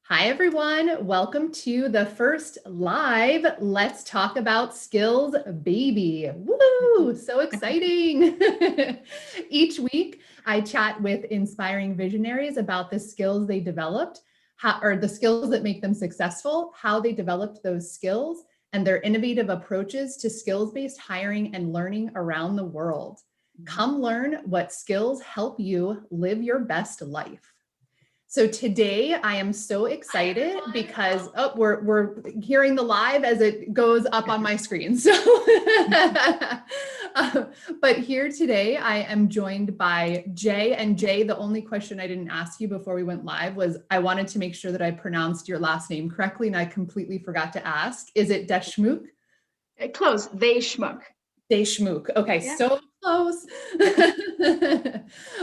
Hi, everyone. Welcome to the first live Let's Talk About Skills Baby. Woo! So exciting. Each week, I chat with inspiring visionaries about the skills they developed, or the skills that make them successful, how they developed those skills, and their innovative approaches to skills-based hiring and learning around the world. Come learn what skills help you live your best life. So today I am so excited because we're hearing the live as it goes up on my screen. So, but here today I am joined by Jay. And Jay, the only question I didn't ask you before we went live was I wanted to make sure that I pronounced your last name correctly, and I completely forgot to ask. Is it Deshmukh? Close. Deshmukh. Deshmukh. Okay, Yeah. so close.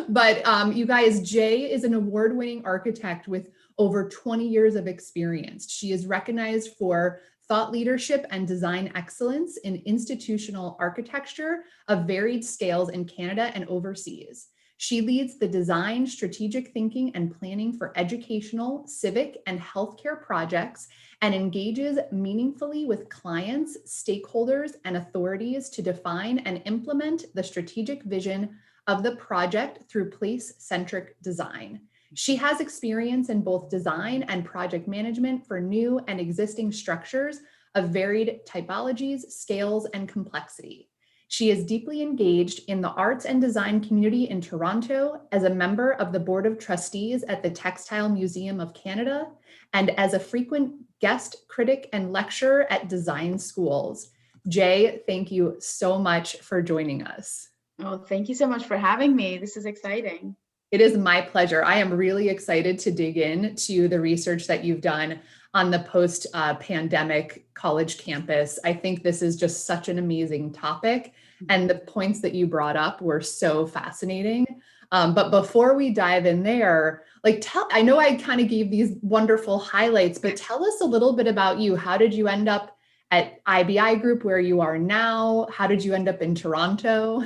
But you guys, Jay is an award-winning architect with over 20 years of experience. She is recognized for thought leadership and design excellence in institutional architecture of varied scales in Canada and overseas. She leads the design, strategic thinking, and planning for educational, civic, and healthcare projects and engages meaningfully with clients, stakeholders, and authorities to define and implement the strategic vision of the project through place-centric design. She has experience in both design and project management for new and existing structures of varied typologies, scales, and complexity. She is deeply engaged in the arts and design community in Toronto as a member of the Board of Trustees at the Textile Museum of Canada and as a frequent guest critic and lecturer at design schools. Jay, thank you so much for joining us. Oh, thank you so much for having me. This is exciting. It is my pleasure. I am really excited to dig into the research that you've done on the post-pandemic college campus. I think this is just such an amazing topic, and the points that you brought up were so fascinating. But before we dive in there, I know I kind of gave these wonderful highlights, but tell us a little bit about you. How did you end up at IBI Group where you are now? How did you end up in Toronto?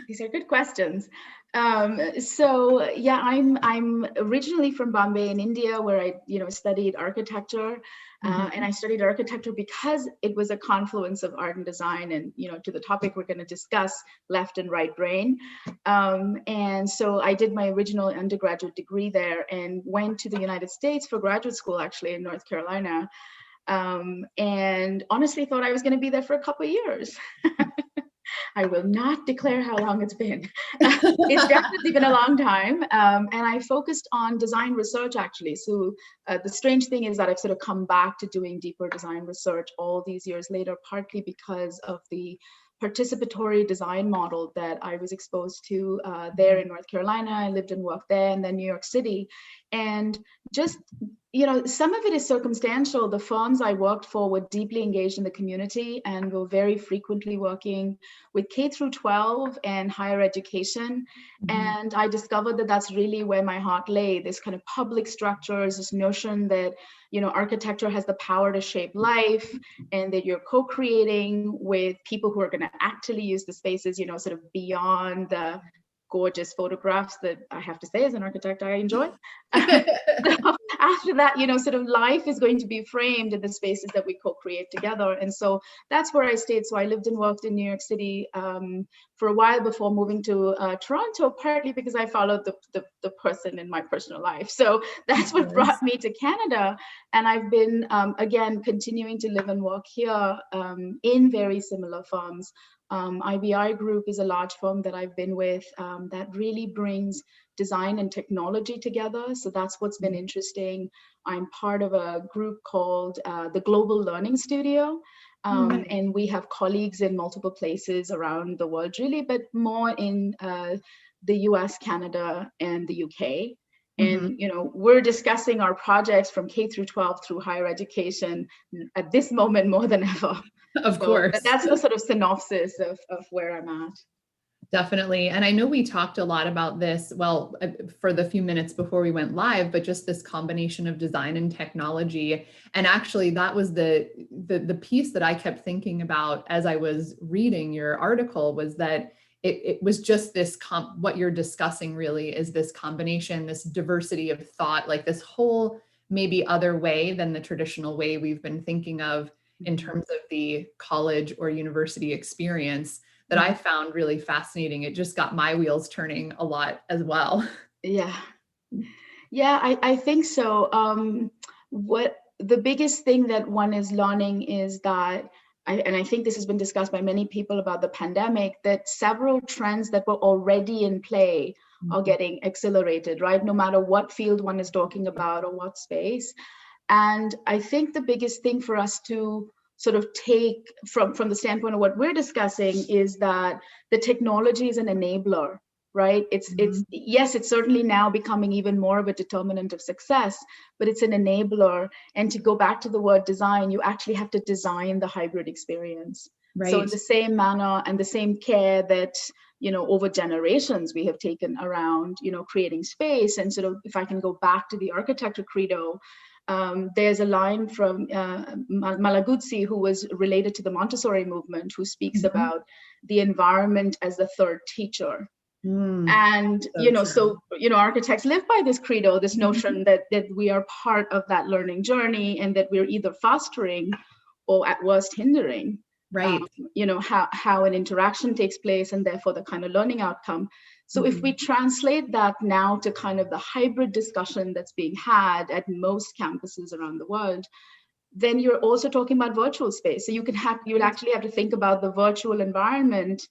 These are good questions. So yeah, I'm originally from Bombay in India, where I studied architecture, and I studied architecture because it was a confluence of art and design, and to the topic we're going to discuss, left and right brain. And so I did my original undergraduate degree there, and went to the United States for graduate school, actually in North Carolina, and honestly thought I was going to be there for a couple of years. I will not declare how long it's been. It's definitely been a long time. And I focused on design research, actually. So the strange thing is that I've sort of come back to doing deeper design research all these years later, partly because of the participatory design model that I was exposed to there in North Carolina. I lived and worked there, and then New York City. And just, some of it is circumstantial. The firms I worked for were deeply engaged in the community and were very frequently working with K through 12 and higher education. And I discovered that that's really where my heart lay, this kind of public structures, this notion that, architecture has the power to shape life, and that you're co-creating with people who are going to actually use the spaces, sort of beyond the gorgeous photographs that I have to say as an architect I enjoy. So after that, sort of life is going to be framed in the spaces that we co-create together. And so that's where I stayed. So I lived and worked in New York City for a while before moving to Toronto, partly because I followed the person in my personal life. So that's what brought me to Canada. And I've been, again, continuing to live and work here in very similar firms. IBI Group is a large firm that I've been with that really brings design and technology together. So that's what's been interesting. I'm part of a group called the Global Learning Studio. And we have colleagues in multiple places around the world, really, but more in the US, Canada, and the UK. And we're discussing our projects from K through 12 through higher education at this moment more than ever. Of course. That's the sort of synopsis of where I'm at. Definitely. And I know we talked a lot about this, well, for the few minutes before we went live, but just this combination of design and technology. And actually that was the piece that I kept thinking about as I was reading your article, was that it was just this, what you're discussing really is this combination, this diversity of thought, like this whole maybe other way than the traditional way we've been thinking of in terms of the college or university experience that I found really fascinating. It just got my wheels turning a lot as well. Yeah. Yeah, I think so. What the biggest thing that one is learning is that, and I think this has been discussed by many people about the pandemic, that several trends that were already in play are getting accelerated, right? No matter what field one is talking about or what space. And I think the biggest thing for us to sort of take from the standpoint of what we're discussing is that the technology is an enabler, right? It's yes, it's certainly now becoming even more of a determinant of success, but it's an enabler. And to go back to the word design, you actually have to design the hybrid experience. Right. So in the same manner and the same care that, you know, over generations we have taken around, you know, creating space. And sort of, if I can go back to the architecture credo, there's a line from Malaguzzi, who was related to the Montessori movement, who speaks about the environment as the third teacher. And, you know, so, you know, architects live by this credo, this notion that we are part of that learning journey, and that we're either fostering or at worst hindering, right. You know, how an interaction takes place, and therefore the kind of learning outcome. So if we translate that now to kind of the hybrid discussion that's being had at most campuses around the world, then you're also talking about virtual space. So you'll actually have to think about the virtual environment,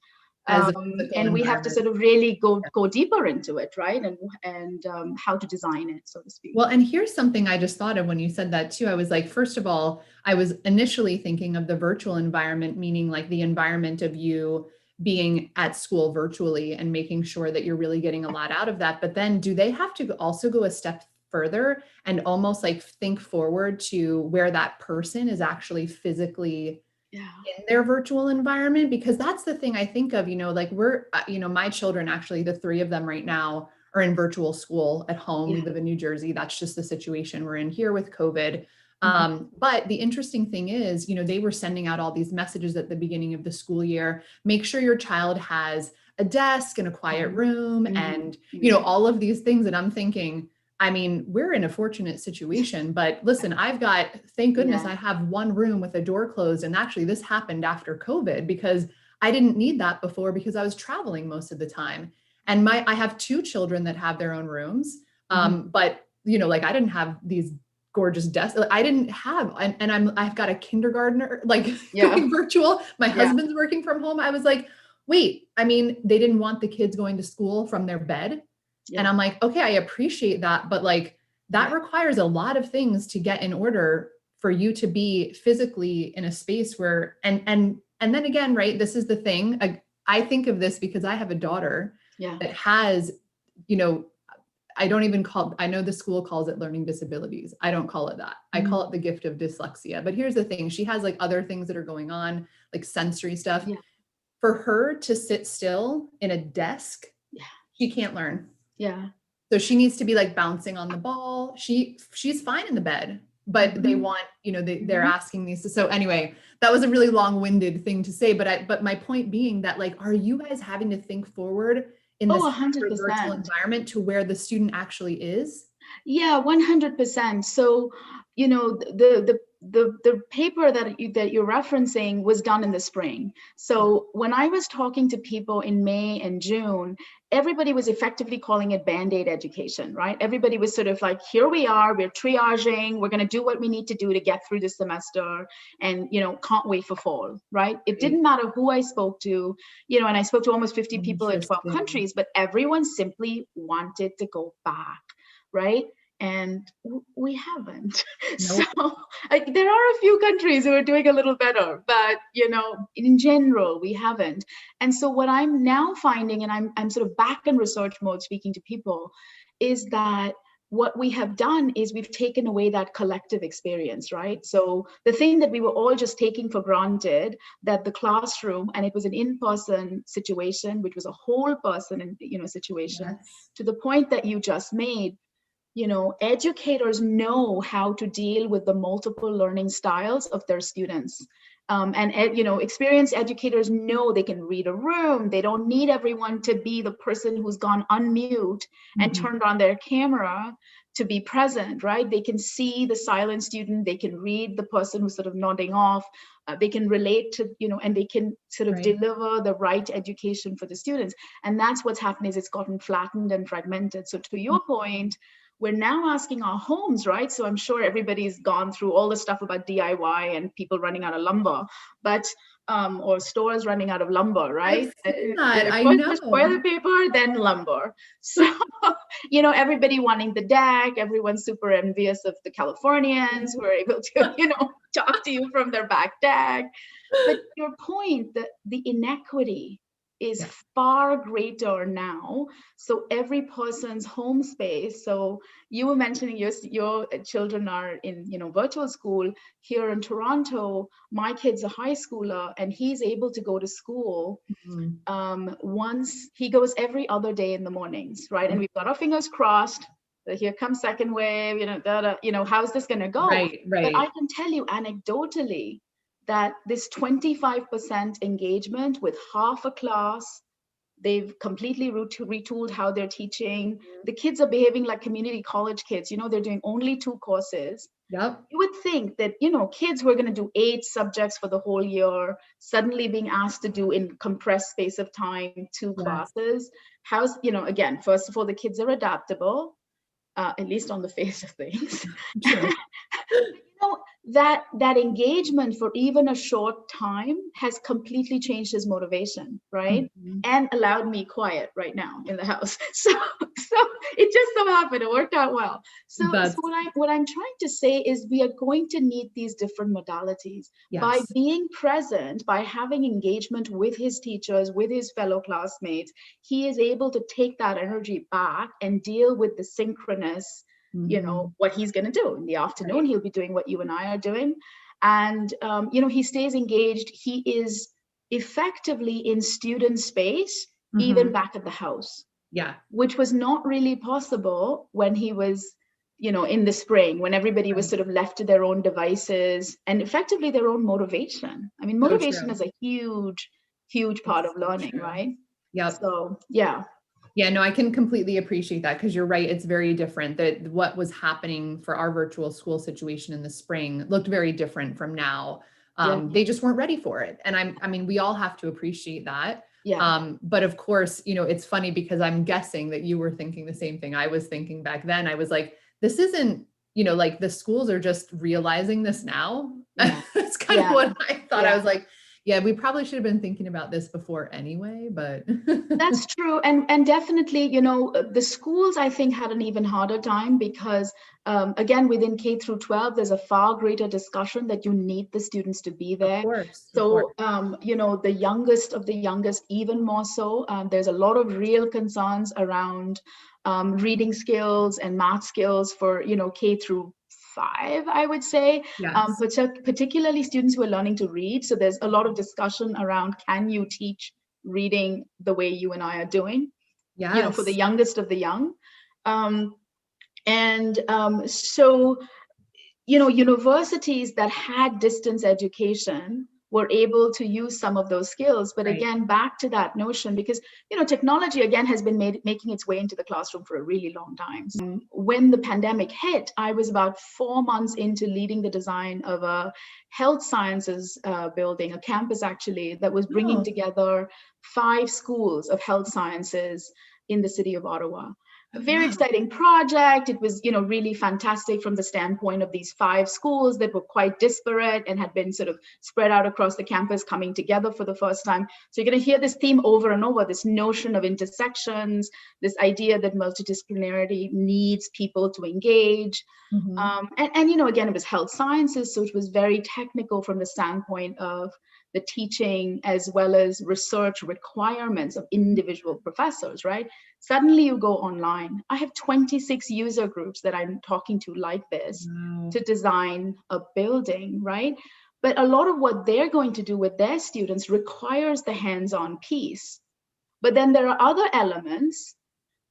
and we have to sort of really go deeper into it, right? And how to design it, so to speak. Well, and here's something I just thought of when you said that too. I was like, first of all, I was initially thinking of the virtual environment, meaning like the environment of you being at school virtually and making sure that you're really getting a lot out of that. But then do they have to also go a step further and almost like think forward to where that person is actually physically in their virtual environment? Because that's the thing I think of, you know, like we're, you know, my children, actually, the three of them right now are in virtual school at home. We live in New Jersey. That's just the situation we're in here with COVID. But the interesting thing is, you know, they were sending out all these messages at the beginning of the school year. Make sure your child has a desk and a quiet room and, you know, all of these things. And I'm thinking, I mean, we're in a fortunate situation, but listen, I've got, thank goodness I have one room with a door closed. And actually this happened after COVID because I didn't need that before because I was traveling most of the time. And I have two children that have their own rooms. But, you know, like I didn't have these gorgeous desks. I didn't have, and I've got a kindergartner, like going virtual. My husband's working from home. I was like, wait, I mean, they didn't want the kids going to school from their bed. And I'm like, okay, I appreciate that. But like, that requires a lot of things to get in order for you to be physically in a space where, and then again, right, this is the thing. I think of this because I have a daughter that has, you know, I know the school calls it learning disabilities. I don't call it that. I call it the gift of dyslexia. But here's the thing. She has like other things that are going on, like sensory stuff. For her to sit still in a desk, she can't learn. So she needs to be like bouncing on the ball. She's fine in the bed, but they want, you know, they're asking these. So anyway, that was a really long-winded thing to say, but my point being that like, are you guys having to think forward in this 100%. virtual environment to where the student actually is? Yeah, 100%. So, you know, the paper that you're referencing was done in the spring. So when I was talking to people in May and June, everybody was effectively calling it Band-Aid education, right? Everybody was sort of like, here we are, we're triaging, we're going to do what we need to do to get through this semester, and, you know, can't wait for fall, right? It didn't matter who I spoke to, you know, and I spoke to almost 50 people in 12 countries, but everyone simply wanted to go back, right? And we haven't. So there are a few countries who are doing a little better, but, you know, in general, we haven't. And so what I'm now finding, and I'm sort of back in research mode speaking to people, is that what we have done is we've taken away that collective experience, right? So the thing that we were all just taking for granted, that the classroom, and it was an in-person situation, which was a whole person, you know, situation, to the point that you just made. You know, educators know how to deal with the multiple learning styles of their students. You know, experienced educators know they can read a room. They don't need everyone to be the person who's gone unmute and turned on their camera to be present, right? They can see the silent student, they can read the person who's sort of nodding off, they can relate to, and they can sort of deliver the right education for the students. And that's what's happened, is it's gotten flattened and fragmented. So to your point, we're now asking our homes, right? So I'm sure everybody's gone through all the stuff about DIY and people running out of lumber, but or stores running out of lumber, right? I've seen that. I First know. was toilet paper, then lumber. So, everybody wanting the deck, everyone's super envious of the Californians who are able to, talk to you from their back deck. But your point that the inequity is far greater now. So every person's home space. So you were mentioning your children are in, virtual school. Here in Toronto, my kid's a high schooler and he's able to go to school once. He goes every other day in the mornings, right? And we've got our fingers crossed that here comes second wave, how's this going to go? Right. But I can tell you anecdotally that this 25% engagement with half a class, they've completely retooled how they're teaching. The kids are behaving like community college kids. They're doing only 2 courses. Yep. You would think that, kids who are going to do 8 subjects for the whole year, suddenly being asked to do in compressed space of time 2 classes. How's, again, first of all, the kids are adaptable, at least on the face of things. True. That engagement for even a short time has completely changed his motivation, right? And allowed me quiet right now in the house. So it just so happened, it worked out well. So what I'm trying to say is we are going to need these different modalities. By being present, by having engagement with his teachers, with his fellow classmates, he is able to take that energy back and deal with the synchronous, what he's going to do in the afternoon. He'll be doing what you and I are doing. And, he stays engaged. He is effectively in student space, even back at the house. Yeah. Which was not really possible when he was, in the spring, when everybody was sort of left to their own devices and effectively their own motivation. I mean, motivation is a huge, huge part of learning, right? Yeah. So, yeah. Yeah, no, I can completely appreciate that, because you're right. It's very different. That what was happening for our virtual school situation in the spring looked very different from now. They just weren't ready for it. And I mean, we all have to appreciate that. Yeah. But of course, it's funny because I'm guessing that you were thinking the same thing I was thinking back then. I was like, this isn't, like the schools are just realizing this now. Yeah. That's kind of what I thought. I was like, yeah, we probably should have been thinking about this before anyway, but. That's true. And definitely, the schools, I think, had an even harder time because, again, within K through 12, there's a far greater discussion that you need the students to be there. Of course. So, the youngest of the youngest, even more so, there's a lot of real concerns around reading skills and math skills for, K through 5, I would say, particularly students who are learning to read. So there's a lot of discussion around, can you teach reading the way you and I are doing, for the youngest of the young. So, universities that had distance education were able to use some of those skills. But again, back to that notion, because, technology, again, has been making its way into the classroom for a really long time. When the pandemic hit, I was about 4 months into leading the design of a health sciences building, a campus actually, that was bringing together 5 schools of health sciences in the city of Ottawa. A very exciting project. It was, really fantastic from the standpoint of these 5 schools that were quite disparate and had been sort of spread out across the campus, coming together for the first time. So you're going to hear this theme over and over, this notion of intersections, this idea that multidisciplinarity needs people to engage. And again, it was health sciences, so it was very technical from the standpoint of the teaching as well as research requirements of individual professors, right? Suddenly you go online. I have 26 user groups that I'm talking to like this to design a building, right? But a lot of what they're going to do with their students requires the hands-on piece. But then there are other elements,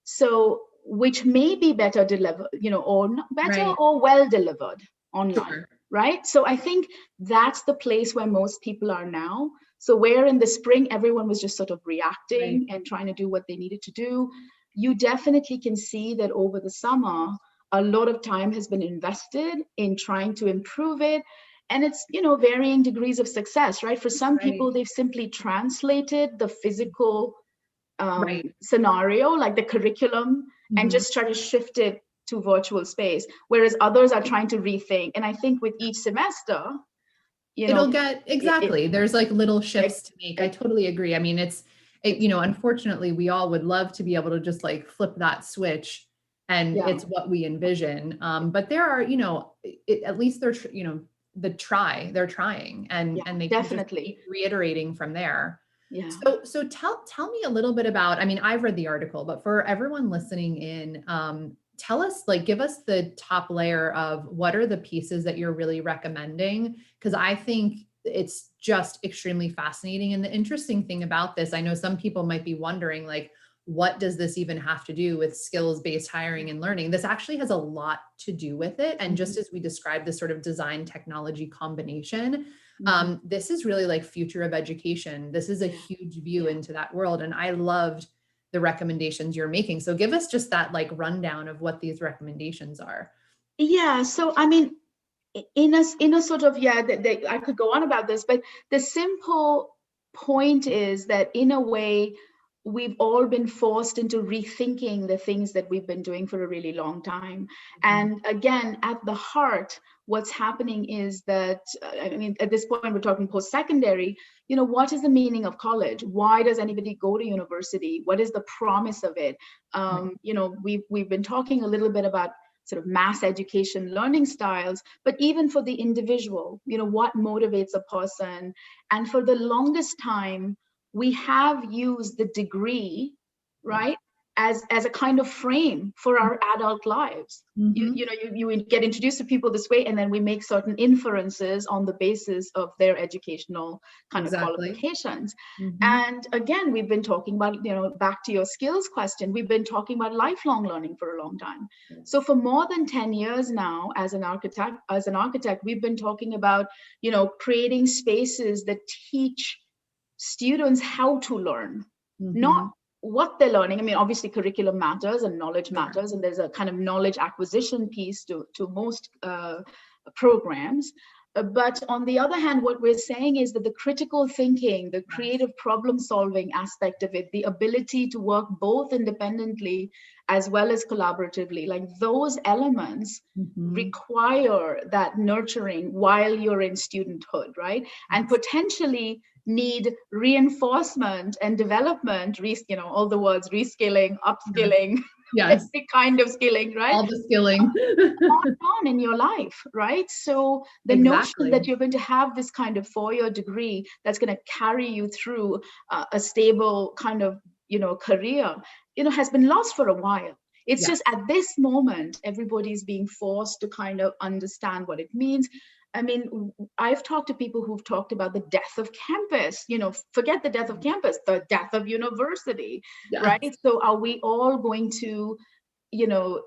so which may be better delivered, or not better or well delivered online. Right? So I think that's the place where most people are now. So where in the spring, everyone was just sort of reacting and trying to do what they needed to do. You definitely can see that over the summer, A lot of time has been invested in trying to improve it. And it's, varying degrees of success, right? For some people, they've simply translated the physical scenario, like the curriculum, and just try to shift it to virtual space. Whereas others are trying to rethink. And I think with each semester, it'll get, exactly. There's like little shifts to make. I totally agree. I mean, unfortunately, we all would love to be able to just like flip that switch and it's what we envision. But there are, at least they're, they're trying and they definitely can just keep reiterating from there. Yeah. So tell me a little bit about, I mean, I've read the article, but for everyone listening in, tell us, like, give us the top layer of what are the pieces that you're really recommending? Because I think it's just extremely fascinating. And the interesting thing about this, I know some people might be wondering, like, what does this even have to do with skills-based hiring and learning? This actually has a lot to do with it. And just as we described this sort of design technology combination, this is really like future of education. This is a huge view into that world. And I loved the recommendations you're making. So give us just that like rundown of what these recommendations are. Yeah. So, I mean, in a sort of, I could go on about this, but the simple point is that in a way, we've all been forced into rethinking the things that we've been doing for a really long time. And again, at the heart, what's happening is that, I mean, at this point, we're talking post-secondary, what is the meaning of college? Why does anybody go to university? What is the promise of it? We've been talking a little bit about sort of mass education learning styles, but even for the individual, what motivates a person? And for the longest time, we have used the degree, right, as a kind of frame for our adult lives. You get introduced to people this way, and then we make certain inferences on the basis of their educational kind of qualifications. And again, we've been talking about, back to your skills question, we've been talking about lifelong learning for a long time. So for more than 10 years now, as an architect, we've been talking about, creating spaces that teach students how to learn, not what they're learning. I mean, obviously curriculum matters and knowledge matters, and there's a kind of knowledge acquisition piece to most programs. But on the other hand, what we're saying is that the critical thinking, the creative problem solving aspect of it, the ability to work both independently as well as collaboratively, like those elements require that nurturing while you're in studenthood, right? And potentially need reinforcement and development, all the words, reskilling, upskilling, every kind of skilling, right? All the skilling. on in your life, right? So the notion that you're going to have this kind of 4-year degree that's going to carry you through a stable kind of, career, has been lost for a while. It's just at this moment, everybody's being forced to kind of understand what it means. I mean, I've talked to people who've talked about the death of campus, forget the death of campus, the death of university, right? So are we all going to,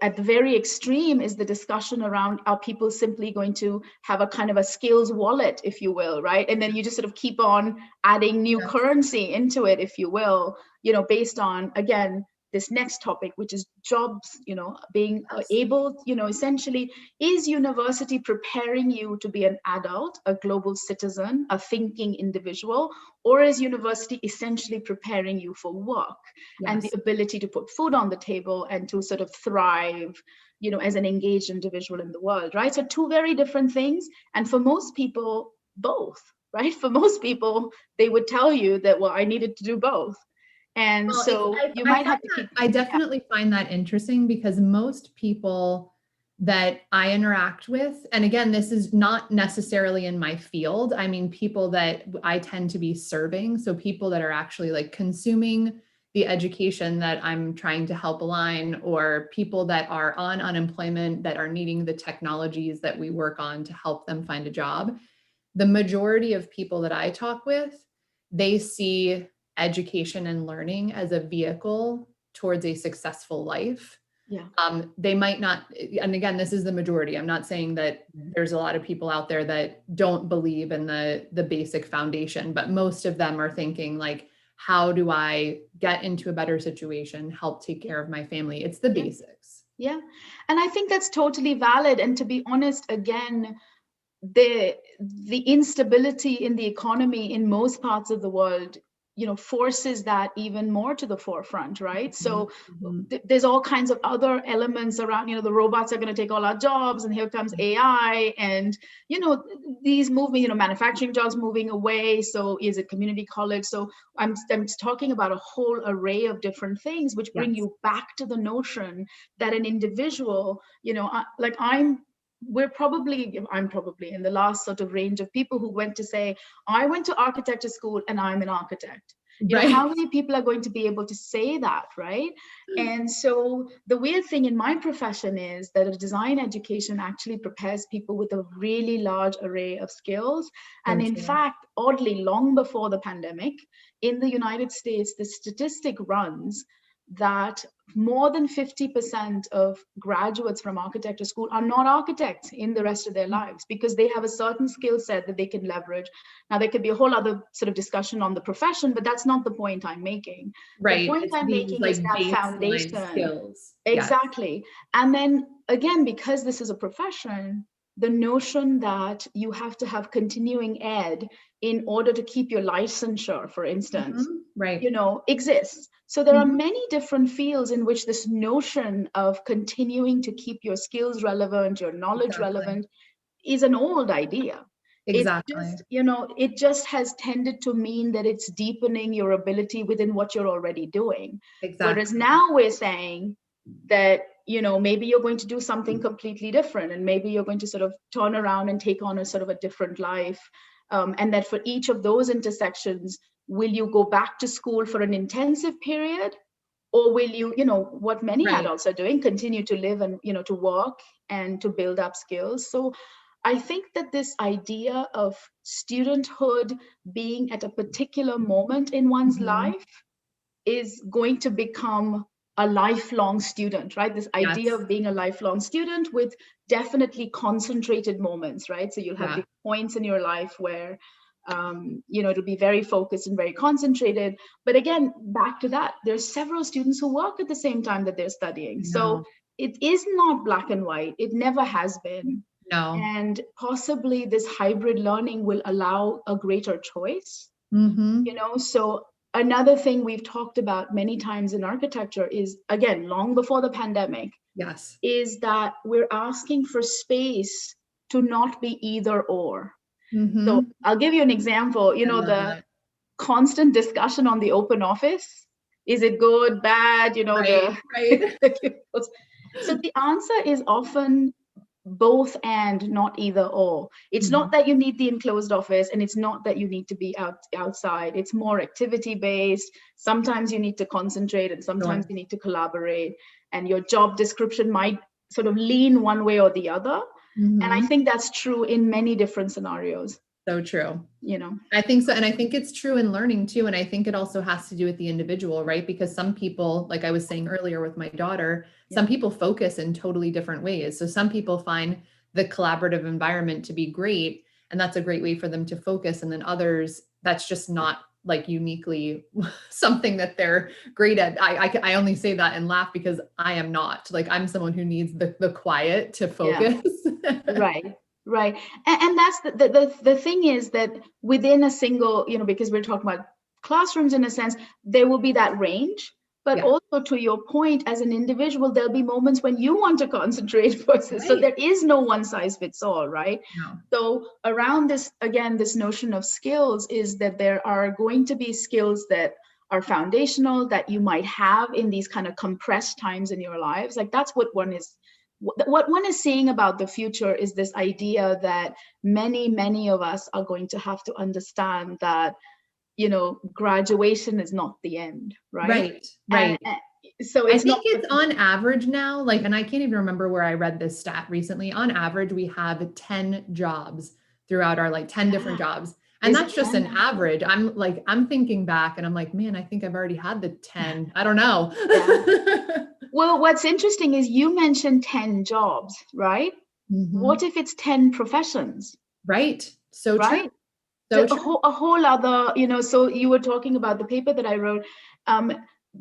at the very extreme is the discussion around, are people simply going to have a kind of a skills wallet, if you will, right? And then you just sort of keep on adding new currency into it, if you will, based on, again, this next topic, which is jobs, being able, essentially, is university preparing you to be an adult, a global citizen, a thinking individual, or is university essentially preparing you for work and the ability to put food on the table and to sort of thrive, as an engaged individual in the world, right? So two very different things. And for most people, both, right? For most people, they would tell you that, well, I needed to do both. And so you might have to keep. I definitely find that interesting because most people that I interact with, and again, this is not necessarily in my field. I mean, people that I tend to be serving. So people that are actually like consuming the education that I'm trying to help align, or people that are on unemployment that are needing the technologies that we work on to help them find a job. The majority of people that I talk with, they see education and learning as a vehicle towards a successful life. They might not, and again, this is the majority. I'm not saying that there's a lot of people out there that don't believe in the basic foundation, but most of them are thinking like, how do I get into a better situation, help take care of my family? It's the basics. Yeah. And I think that's totally valid. And to be honest, again, the instability in the economy in most parts of the world, forces that even more to the forefront, right? So there's all kinds of other elements around, the robots are going to take all our jobs, and here comes AI, and these moving, manufacturing jobs moving away. So is it community college? So I'm talking about a whole array of different things which bring you back to the notion that an individual, I'm probably in the last sort of range of people who went to say, I went to architecture school and I'm an architect. How many people are going to be able to say that, right? And so the weird thing in my profession is that a design education actually prepares people with a really large array of skills. And in fact, oddly, long before the pandemic, in the United States, the statistic runs that more than 50% of graduates from architecture school are not architects in the rest of their lives, because they have a certain skill set that they can leverage. Now, there could be a whole other sort of discussion on the profession, but that's not the point I'm making. Right. The point I'm making is that foundation. Skills. Exactly. And then again, because this is a profession, the notion that you have to have continuing ed in order to keep your licensure, for instance, exists. So there are many different fields in which this notion of continuing to keep your skills relevant, your knowledge relevant, is an old idea. Exactly. It just has tended to mean that it's deepening your ability within what you're already doing. Whereas now we're saying that, maybe you're going to do something completely different, and maybe you're going to sort of turn around and take on a sort of a different life. And that for each of those intersections, will you go back to school for an intensive period? Or will you, what many adults are doing, continue to live and, to work and to build up skills? So I think that this idea of studenthood being at a particular moment in one's life is going to become a lifelong student, right? This idea of being a lifelong student with definitely concentrated moments, right? So you'll have the points in your life where, it'll be very focused and very concentrated. But again, back to that, there's several students who work at the same time that they're studying. So it is not black and white. It never has been. No. And possibly this hybrid learning will allow a greater choice, so another thing we've talked about many times in architecture is, again, long before the pandemic, is that we're asking for space to not be either or. So I'll give you an example, the constant discussion on the open office. Is it good, bad, So the answer is often both and, not either or. It's not that you need the enclosed office, and it's not that you need to be outside. It's more activity based. Sometimes you need to concentrate, and sometimes you need to collaborate, and your job description might sort of lean one way or the other. And I think that's true in many different scenarios. So true. I think so. And I think it's true in learning too. And I think it also has to do with the individual, right? Because some people, like I was saying earlier with my daughter, some people focus in totally different ways. So some people find the collaborative environment to be great, and that's a great way for them to focus. And then others, that's just not like uniquely something that they're great at. I only say that and laugh because I am not. Like, I'm someone who needs the quiet to focus. Right. And that's the thing is that within a single, because we're talking about classrooms in a sense, there will be that range. But also, to your point, as an individual, there'll be moments when you want to concentrate versus, so there is no one size fits all, right? So around this, again, this notion of skills is that there are going to be skills that are foundational that you might have in these kind of compressed times in your lives. Like, that's what one is seeing about the future, is this idea that many of us are going to have to understand that, graduation is not the end, right? Right. So I think it's on average now, like, and I can't even remember where I read this stat recently. On average, we have 10 jobs throughout our 10 different jobs. And that's just an average. I'm thinking back and I'm like, man, I think I've already had the 10. I don't know. Well, what's interesting is you mentioned 10 jobs, right? What if it's 10 professions? Right. So right? true. So a whole other, so you were talking about the paper that I wrote.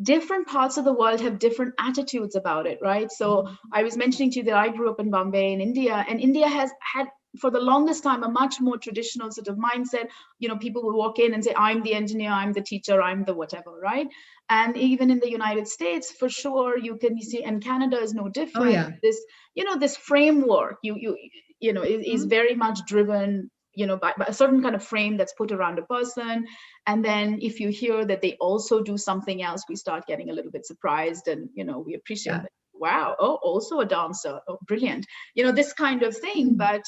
different parts of the world have different attitudes about it, right? So I was mentioning to you that I grew up in Bombay in India, and India has had for the longest time a much more traditional sort of mindset. People will walk in and say, I'm the engineer, I'm the teacher, I'm the whatever, right? And even in the United States, for sure, you can see, and Canada is no different. Oh, yeah. This framework is very much driven by a certain kind of frame that's put around a person. And then if you hear that they also do something else, we start getting a little bit surprised, and we appreciate it. Wow, oh, also a dancer, oh, brilliant, this kind of thing. But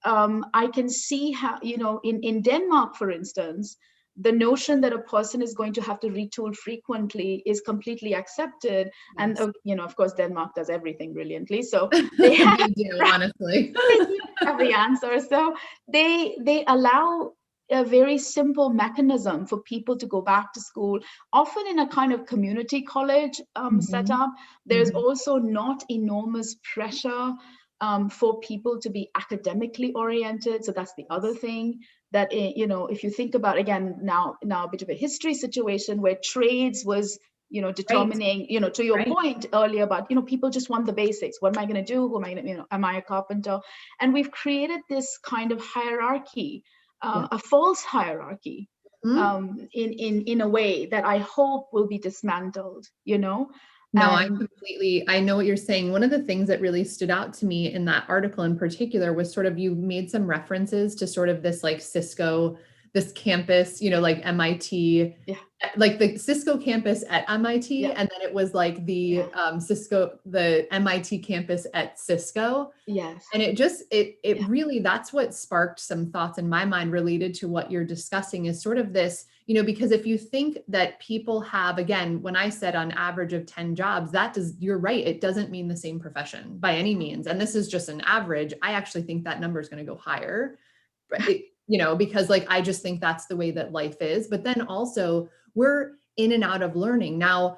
I can see how, in Denmark, for instance, the notion that a person is going to have to retool frequently is completely accepted. Yes. And of course, Denmark does everything brilliantly, so they do, honestly. They have the answer. So they allow a very simple mechanism for people to go back to school, often in a kind of community college setup. There's also not enormous pressure for people to be academically oriented. So that's the other thing that, if you think about, again, now a bit of a history situation where trades was, determining, right. To your right. point earlier about, people just want the basics. What am I going to do? Who am I going to, am I a carpenter? And we've created this kind of hierarchy, a false hierarchy, in a way that I hope will be dismantled, No, I know what you're saying. One of the things that really stood out to me in that article in particular was sort of, you made some references to sort of this like Cisco, this campus, like MIT, like the Cisco campus at MIT. And then it was like the the MIT campus at Cisco. Yes. And it just, it really, that's what sparked some thoughts in my mind related to what you're discussing, is sort of this, because if you think that people have, again, when I said on average of 10 jobs, you're right. It doesn't mean the same profession by any means. And this is just an average. I actually think that number is going to go higher, but because like, I just think that's the way that life is. But then also we're in and out of learning. Now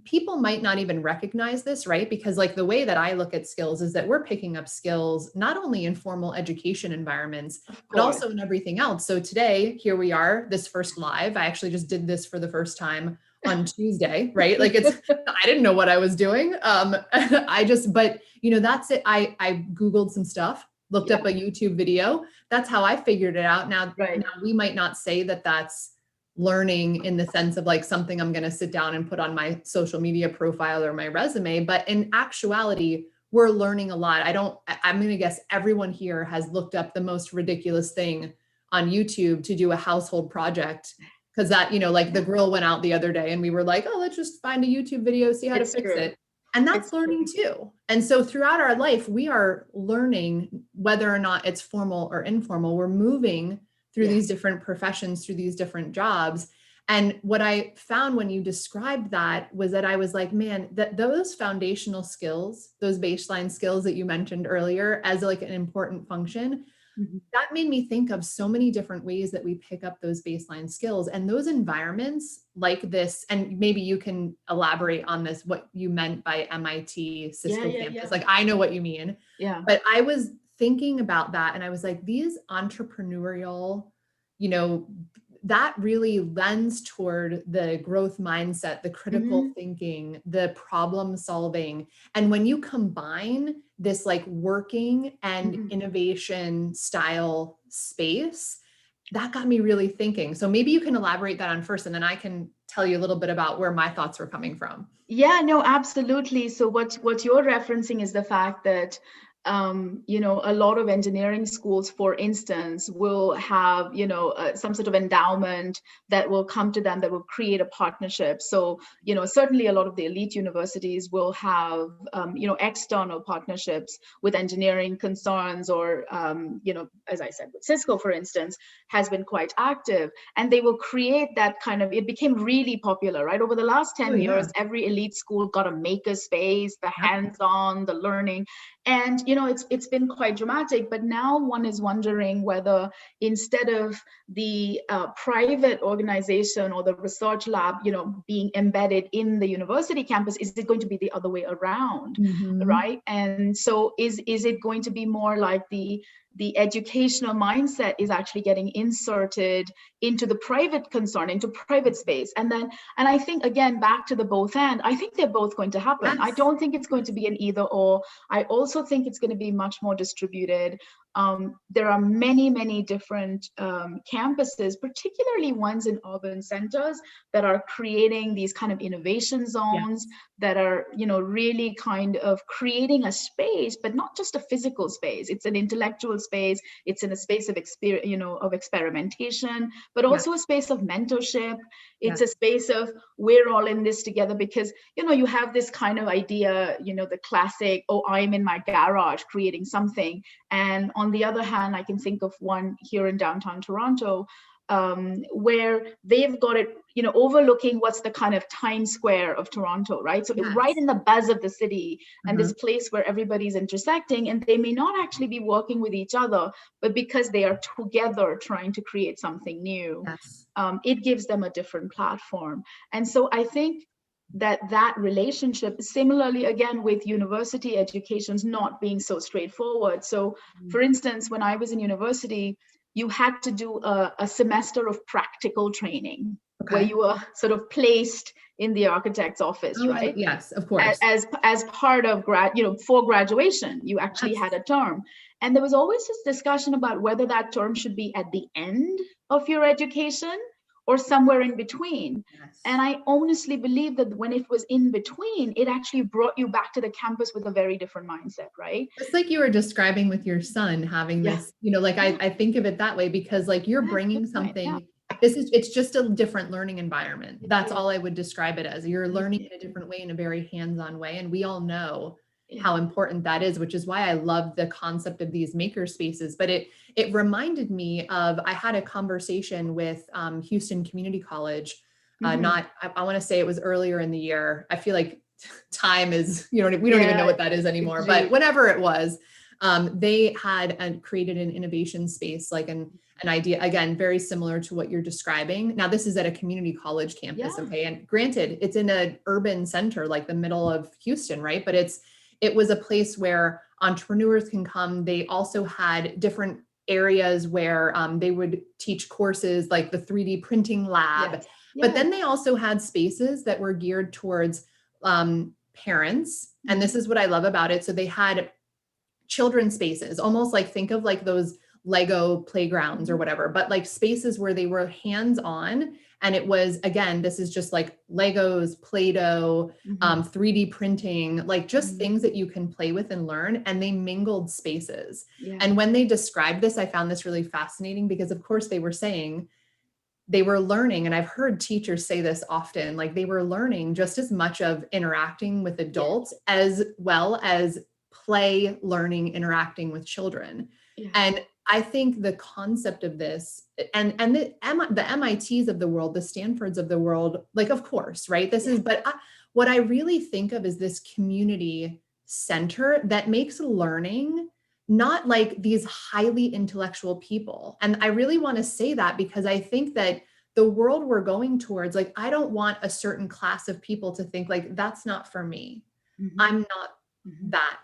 people might not even recognize this, right? Because like the way that I look at skills is that we're picking up skills, not only in formal education environments, but also in everything else. So today, here we are, this first live, I actually just did this for the first time on Tuesday, right? Like I didn't know what I was doing. But that's it. I Googled some stuff, looked up a YouTube video. That's how I figured it out. Now we might not say that that's learning in the sense of like something I'm going to sit down and put on my social media profile or my resume, but in actuality, we're learning a lot. I'm going to guess everyone here has looked up the most ridiculous thing on YouTube to do a household project. Cause that, like the grill went out the other day and we were like, oh, let's just find a YouTube video, see how to fix it. And that's learning too. And so throughout our life, we are learning, whether or not it's formal or informal, we're moving through these different professions, through these different jobs. And what I found when you described that was that I was like, man, that those foundational skills, those baseline skills that you mentioned earlier as like an important function, that made me think of so many different ways that we pick up those baseline skills. And those environments like this, and maybe you can elaborate on this, what you meant by MIT Cisco campus. Like, I know what you mean, but I was thinking about that. And I was like, these entrepreneurial, that really lends toward the growth mindset, the critical thinking, the problem solving. And when you combine this like working and innovation style space, that got me really thinking. So maybe you can elaborate that on first, and then I can tell you a little bit about where my thoughts were coming from. Yeah, no, absolutely. So what you're referencing is the fact that a lot of engineering schools, for instance, will have, some sort of endowment that will come to them that will create a partnership. So, certainly a lot of the elite universities will have, external partnerships with engineering concerns, or, as I said, with Cisco, for instance, has been quite active, and they will create that kind of, it became really popular, right? Over the last 10 years, every elite school got a maker space, the hands-on, the learning. And, it's been quite dramatic, but now one is wondering whether instead of the private organization or the research lab, being embedded in the university campus, is it going to be the other way around, right? And so is it going to be more like the educational mindset is actually getting inserted into the private concern, into private space? And I think, again, back to the both and, I think they're both going to happen. Yes. I don't think it's going to be an either or. I also think it's going to be much more distributed. There are many different campuses, particularly ones in urban centers, that are creating these kind of innovation zones, yes, that are, really kind of creating a space, but not just a physical space. It's an intellectual space. It's in a space of of experimentation, but also, yes, a space of mentorship. It's, yes, a space of we're all in this together, because, you have this kind of idea, the classic, oh, I'm in my garage creating something. And on the other hand, I can think of one here in downtown Toronto, where they've got it, overlooking what's the kind of Times Square of Toronto, right? So, yes, right in the buzz of the city, and this place where everybody's intersecting, and they may not actually be working with each other, but because they are together trying to create something new, yes, it gives them a different platform. And so I think that relationship, similarly, again, with university education's not being so straightforward. So, for instance, when I was in university, you had to do a semester of practical training, okay, where you were sort of placed in the architect's office, right? Yes, of course. As part of for graduation, you actually, yes, had a term. And there was always this discussion about whether that term should be at the end of your education or somewhere in between. Yes. And I honestly believe that when it was in between, it actually brought you back to the campus with a very different mindset, right? It's like you were describing with your son having this, I think of it that way, because like you're bringing something, it's just a different learning environment. That's all I would describe it as. You're learning in a different way, in a very hands-on way. And we all know how important that is, which is why I love the concept of these maker spaces. But it reminded me of, I had a conversation with Houston Community College, I want to say it was earlier in the year. I feel like time is, we don't even know what that is anymore, but whenever it was, they had created an innovation space, like an idea, again, very similar to what you're describing. Now, this is at a community college campus, okay? And granted, it's in an urban center, like the middle of Houston, right? But it was a place where entrepreneurs can come. They also had different areas where they would teach courses, like the 3D printing lab. Yes. But then they also had spaces that were geared towards parents. And this is what I love about it. So they had children's spaces, almost like, think of like those Lego playgrounds or whatever, but like spaces where they were hands-on. And it was, again, this is just like Legos, Play-Doh, 3D printing, like just things that you can play with and learn. And they mingled spaces. Yeah. And when they described this, I found this really fascinating, because of course they were saying they were learning, and I've heard teachers say this often, like they were learning just as much of interacting with adults as well as play, learning, interacting with children. Yeah. And I think the concept of this, and the MITs of the world, the Stanfords of the world, like, of course, right? This is, but what I really think of is this community center that makes learning not like these highly intellectual people. And I really want to say that, because I think that the world we're going towards, like, I don't want a certain class of people to think like, that's not for me. I'm not that,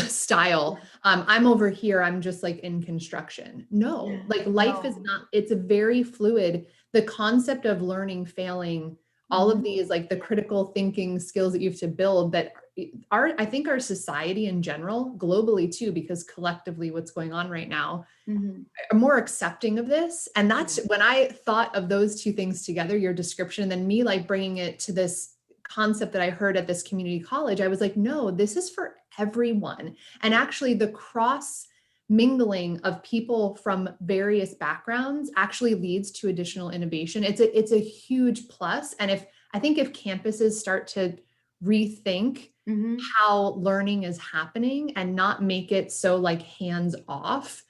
style. I'm over here. I'm just like in construction. No, like life is not, it's a very fluid. The concept of learning, failing, all of these, like the critical thinking skills that you have to build, that I think our society in general, globally too, because collectively what's going on right now, are more accepting of this. And that's when I thought of those two things together, your description, and then me like bringing it to this concept that I heard at this community college, I was like, no, this is for everyone. And actually the cross mingling of people from various backgrounds actually leads to additional innovation. It's a huge plus. And if campuses start to rethink how learning is happening and not make it so like hands off,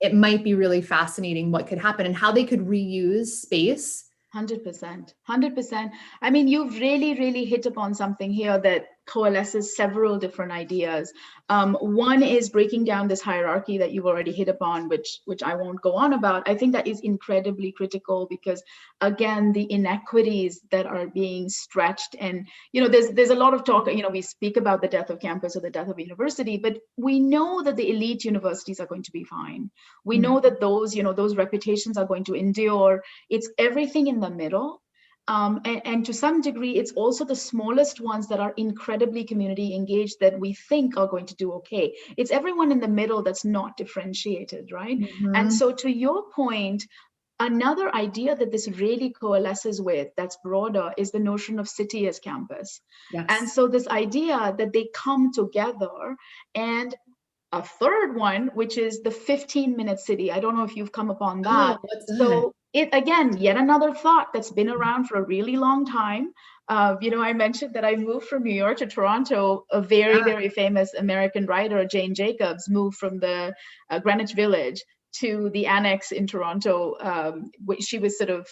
it might be really fascinating what could happen and how they could reuse space. 100%. I mean, you've really hit upon something here that coalesces several different ideas. One is breaking down this hierarchy that you've already hit upon, which I won't go on about. I think that is incredibly critical because, again, the inequities that are being stretched, and there's a lot of talk. We speak about the death of campus or the death of university, but we know that the elite universities are going to be fine. We know that those reputations are going to endure. It's everything in the middle. And to some degree, it's also the smallest ones that are incredibly community engaged that we think are going to do okay. It's everyone in the middle that's not differentiated, right? And so to your point, another idea that this really coalesces with that's broader is the notion of city as campus. Yes. And so this idea that they come together, and a third one, which is the 15-minute city. I don't know if you've come upon that. Oh, what's that? So it, again, yet another thought that's been around for a really long time. I mentioned that I moved from New York to Toronto. A very famous American writer, Jane Jacobs, moved from the Greenwich Village to the annex in Toronto. She was sort of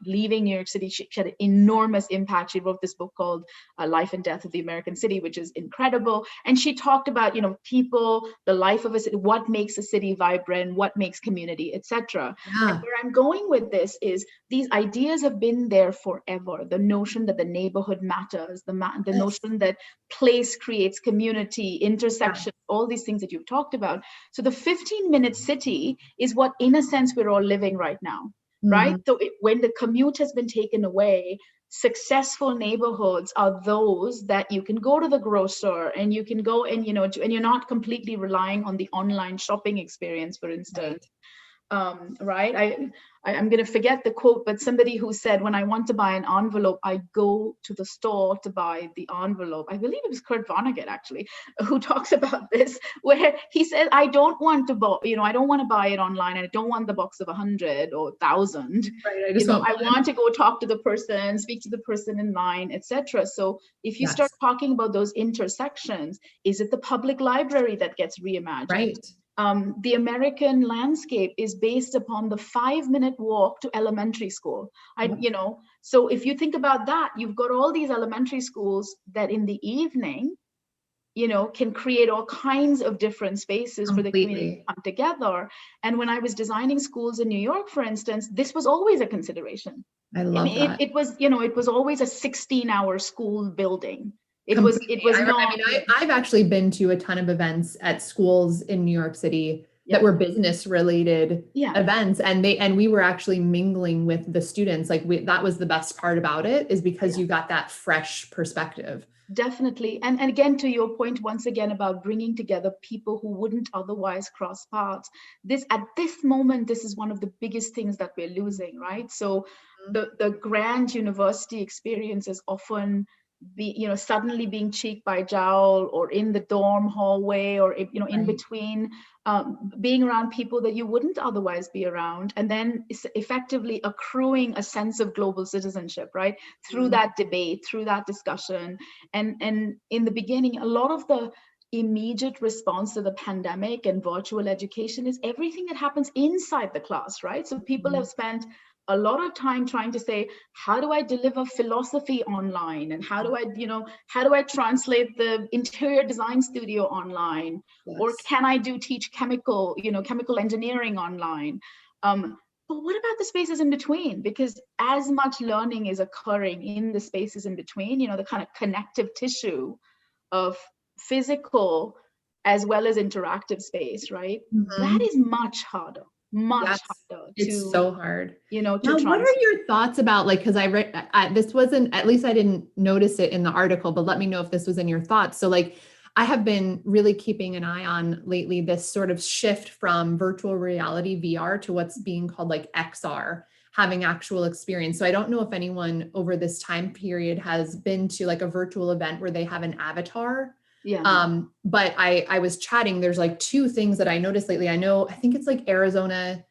leaving New York City. She had an enormous impact. She wrote this book called Life and Death of the American City, which is incredible. And she talked about, people, the life of a city, what makes a city vibrant, what makes community, etc. And where I'm going with this is these ideas have been there forever. The notion that the neighborhood matters, the notion that place creates community, intersection, all these things that you've talked about. So the 15-minute city is what, in a sense, we're all living right now, right? So when the commute has been taken away, successful neighborhoods are those that you can go to the grocer and you can go and, and you're not completely relying on the online shopping experience, for instance. Right? I'm going to forget the quote, but somebody who said, when I want to buy an envelope, I go to the store to buy the envelope. I believe it was Kurt Vonnegut, actually, who talks about this, where he said, I don't want to buy, I don't want to buy it online, and I don't want the box of 100 or 1,000. Right, I want to go talk to the person, speak to the person in line, etc. So if you start talking about those intersections, is it the public library that gets reimagined? Right. The American landscape is based upon the 5-minute walk to elementary school. So if you think about that, you've got all these elementary schools that in the evening, can create all kinds of different spaces for the community to come together. And when I was designing schools in New York, for instance, this was always a consideration. I love that. It was always a 16-hour school building. It was not. I've actually been to a ton of events at schools in New York City that were business related events, and we were actually mingling with the students. That was the best part about it, is because you got that fresh perspective. Definitely. And again, to your point, once again, about bringing together people who wouldn't otherwise cross paths. At this moment, this is one of the biggest things that we're losing, right? So the grand university experience is often suddenly being cheek by jowl, or in the dorm hallway, or in between, being around people that you wouldn't otherwise be around, and then effectively accruing a sense of global citizenship, right, through that debate, through that discussion. And in the beginning, a lot of the immediate response to the pandemic and virtual education is everything that happens inside the class, right? So people have spent a lot of time trying to say, how do I deliver philosophy online? And how do I translate the interior design studio online? Or can I teach chemical engineering online? But what about the spaces in between? Because as much learning is occurring in the spaces in between, the kind of connective tissue of physical as well as interactive space, right? That is much harder. It's so hard. Now, what are your thoughts about, because I read, this wasn't, at least I didn't notice it in the article, but let me know if this was in your thoughts. So I have been really keeping an eye on lately this sort of shift from virtual reality VR to what's being called XR, having actual experience. So I don't know if anyone over this time period has been to a virtual event where they have an avatar. But I was chatting, there's 2 things that I noticed lately. I think it's Arizona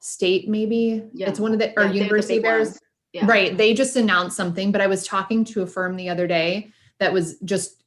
State, maybe. It's one of the, or University of Arizona. Right. They just announced something, but I was talking to a firm the other day that was just,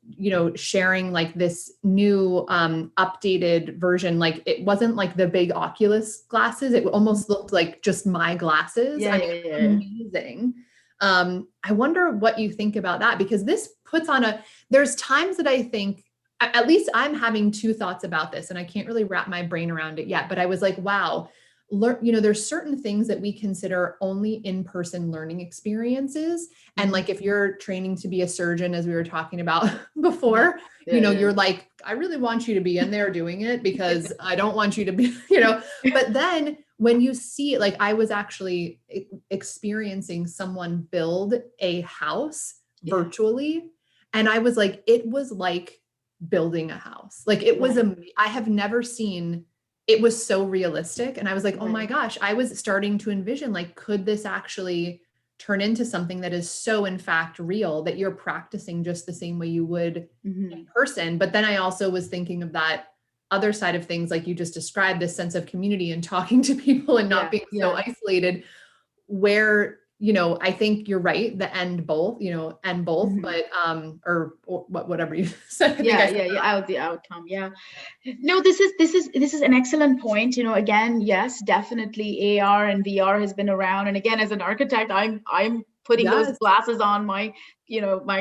sharing this new updated version. It wasn't the big Oculus glasses. It almost looked like just my glasses. Amazing. I wonder what you think about that, because this puts on there's times that I think, at least I'm having two thoughts about this and I can't really wrap my brain around it yet, but I was like, wow, there's certain things that we consider only in-person learning experiences. And like, if you're training to be a surgeon, as we were talking about before, you're like, I really want you to be in there doing it because I don't want you to be, but then when you see it, like I was actually experiencing someone build a house virtually. And I was like, it was like building a house. Like it was, I have never seen, it was so realistic. And I was like, oh my gosh, I was starting to envision, like, could this actually turn into something that is so in fact real, that you're practicing just the same way you would in person. But then I also was thinking of that other side of things, like you just described, this sense of community and talking to people and not being so isolated, where, I think you're right, the end both, but, or whatever you said. The outcome. Yeah. No, this is an excellent point. Again, yes, definitely AR and VR has been around. And again, as an architect, I'm putting those glasses on my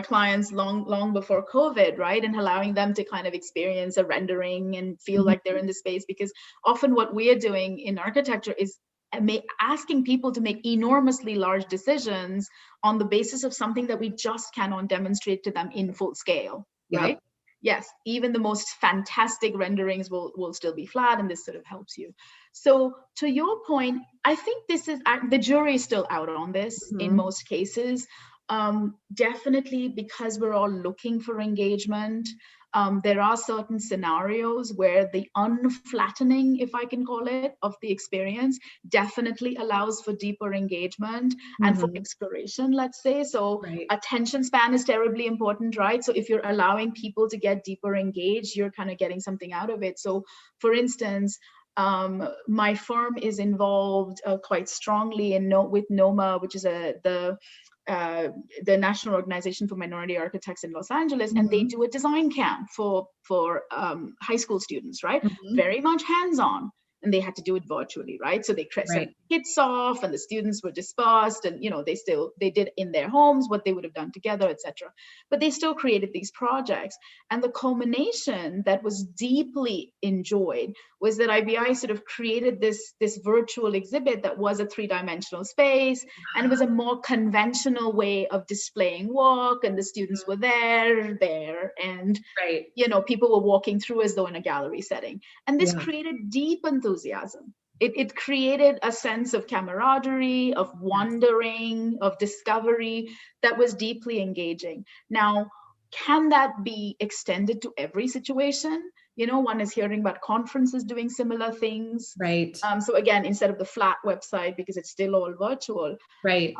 clients long before COVID, right? And allowing them to kind of experience a rendering and feel like they're in the space, because often what we are doing in architecture is asking people to make enormously large decisions on the basis of something that we just cannot demonstrate to them in full scale, right? Yes, even the most fantastic renderings will still be flat, and this sort of helps you. So to your point, I think this is, the jury is still out on this in most cases. Definitely, because we're all looking for engagement. There are certain scenarios where the unflattening, if I can call it, of the experience definitely allows for deeper engagement and for exploration, let's say. So attention span is terribly important, right? So if you're allowing people to get deeper engaged, you're kind of getting something out of it. So for instance, my firm is involved quite strongly with NOMA, which is the National Organization for Minority Architects in Los Angeles, and they do a design camp for high school students, right? Very much hands-on. And they had to do it virtually, right? So they sent kits off, and the students were dispersed, and they did in their homes what they would have done together, etc. But they still created these projects, and the culmination that was deeply enjoyed was that IBI sort of created this virtual exhibit that was a three-dimensional space, and it was a more conventional way of displaying work, and the students were there, and people were walking through as though in a gallery setting, and this created deep enthusiasm. It created a sense of camaraderie, of wondering, of discovery that was deeply engaging. Now, can that be extended to every situation? One is hearing about conferences doing similar things. Right. So again, instead of the flat website, because it's still all virtual. Right.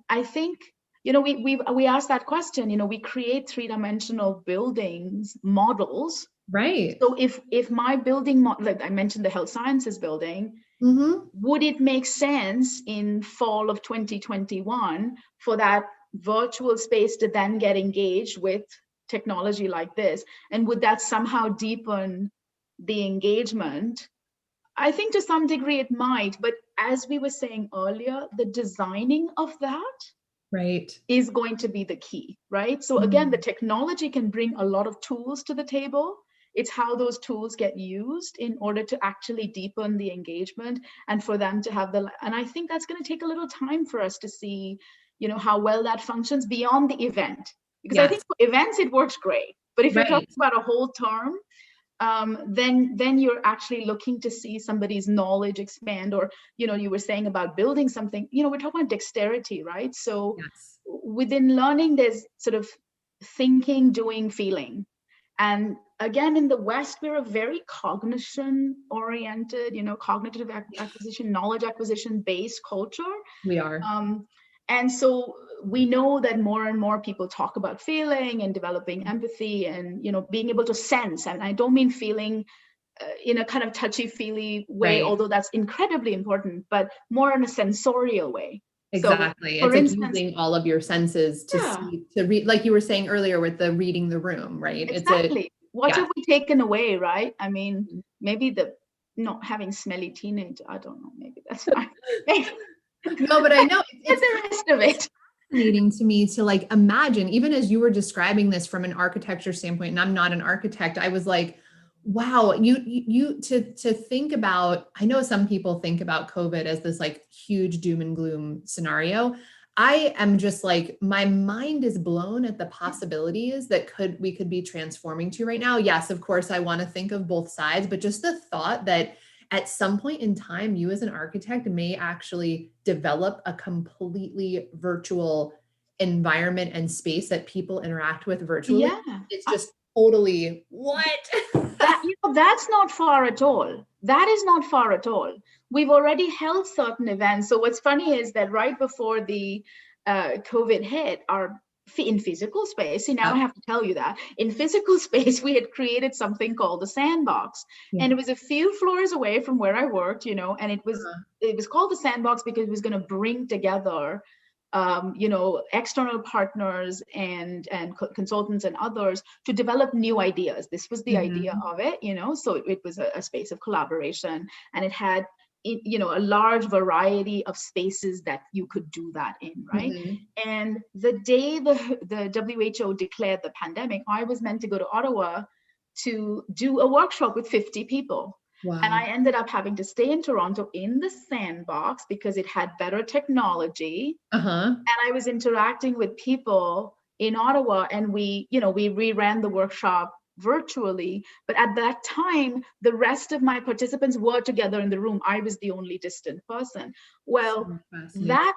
I think, we asked that question, we create three-dimensional buildings, models. Right. So if my building, like I mentioned, the health sciences building, would it make sense in fall of 2021 for that virtual space to then get engaged with technology like this? And would that somehow deepen the engagement? I think to some degree it might, but as we were saying earlier, the designing of that is going to be the key, right? So again, the technology can bring a lot of tools to the table. It's how those tools get used in order to actually deepen the engagement and for them to have and I think that's going to take a little time for us to see, how well that functions beyond the event. Because I think for events, it works great. But if you're talking about a whole term, then you're actually looking to see somebody's knowledge expand, or, you were saying about building something, we're talking about dexterity, right? So within learning, there's sort of thinking, doing, feeling. And again, in the West, we're a very cognition-oriented, cognitive acquisition, knowledge acquisition-based culture. We are. And so we know that more and more people talk about feeling and developing empathy and, being able to sense. And I don't mean feeling in a kind of touchy-feely way, although that's incredibly important, but more in a sensorial way. Exactly. So, it's like using all of your senses to see, to read, like you were saying earlier with the reading the room, right? Exactly. What have we taken away, right? I mean, maybe the not having smelly teenage, I don't know, maybe that's not. No, but I know it's the rest of it. fascinating to me to like imagine, even as you were describing this from an architecture standpoint, and I'm not an architect, I was like, wow, to think about, I know some people think about COVID as this like huge doom and gloom scenario. I am just like, my mind is blown at the possibilities that we could be transforming to right now. Yes, of course, I want to think of both sides, but just the thought that at some point in time, you as an architect may actually develop a completely virtual environment and space that people interact with virtually. Yeah. It's just totally what? That's not far at all. That is not far at all. We've already held certain events. So what's funny is that right before the COVID hit, in physical space, see, now I have to tell you that in physical space, we had created something called the sandbox. Yeah. And it was a few floors away from where I worked, and it was called the sandbox because it was going to bring together external partners and consultants and others to develop new ideas. This was the idea of it, so it was a space of collaboration, and it had a large variety of spaces that you could do that in, right? And the day the WHO declared the pandemic, I was meant to go to Ottawa to do a workshop with 50 people. Wow. And I ended up having to stay in Toronto in the sandbox because it had better technology. And I was interacting with people in Ottawa, and we ran the workshop virtually. But at that time, the rest of my participants were together in the room. I was the only distant person. Well, that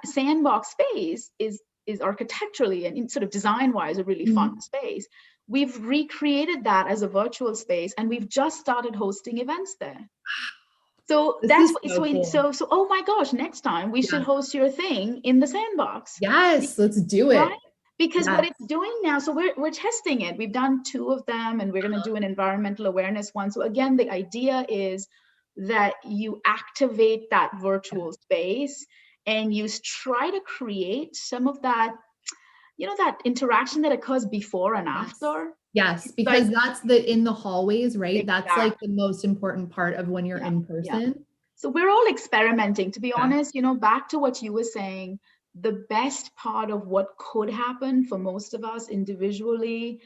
sandbox space is architecturally and sort of design-wise a really fun space. We've recreated that as a virtual space, and we've just started hosting events there. So that's so cool. Oh my gosh, next time we should host your thing in the sandbox. Yes, let's do it. Right? Because what it's doing now, so we're testing it. We've done 2 of them, and we're going to do an environmental awareness one. So again, the idea is that you activate that virtual space and you try to create some of that, that interaction that occurs before and after. Yes, because that's in the hallways, right? Exactly. That's like the most important part of when you're in person. Yeah. So we're all experimenting, to be honest, back to what you were saying, the best part of what could happen for most of us individually,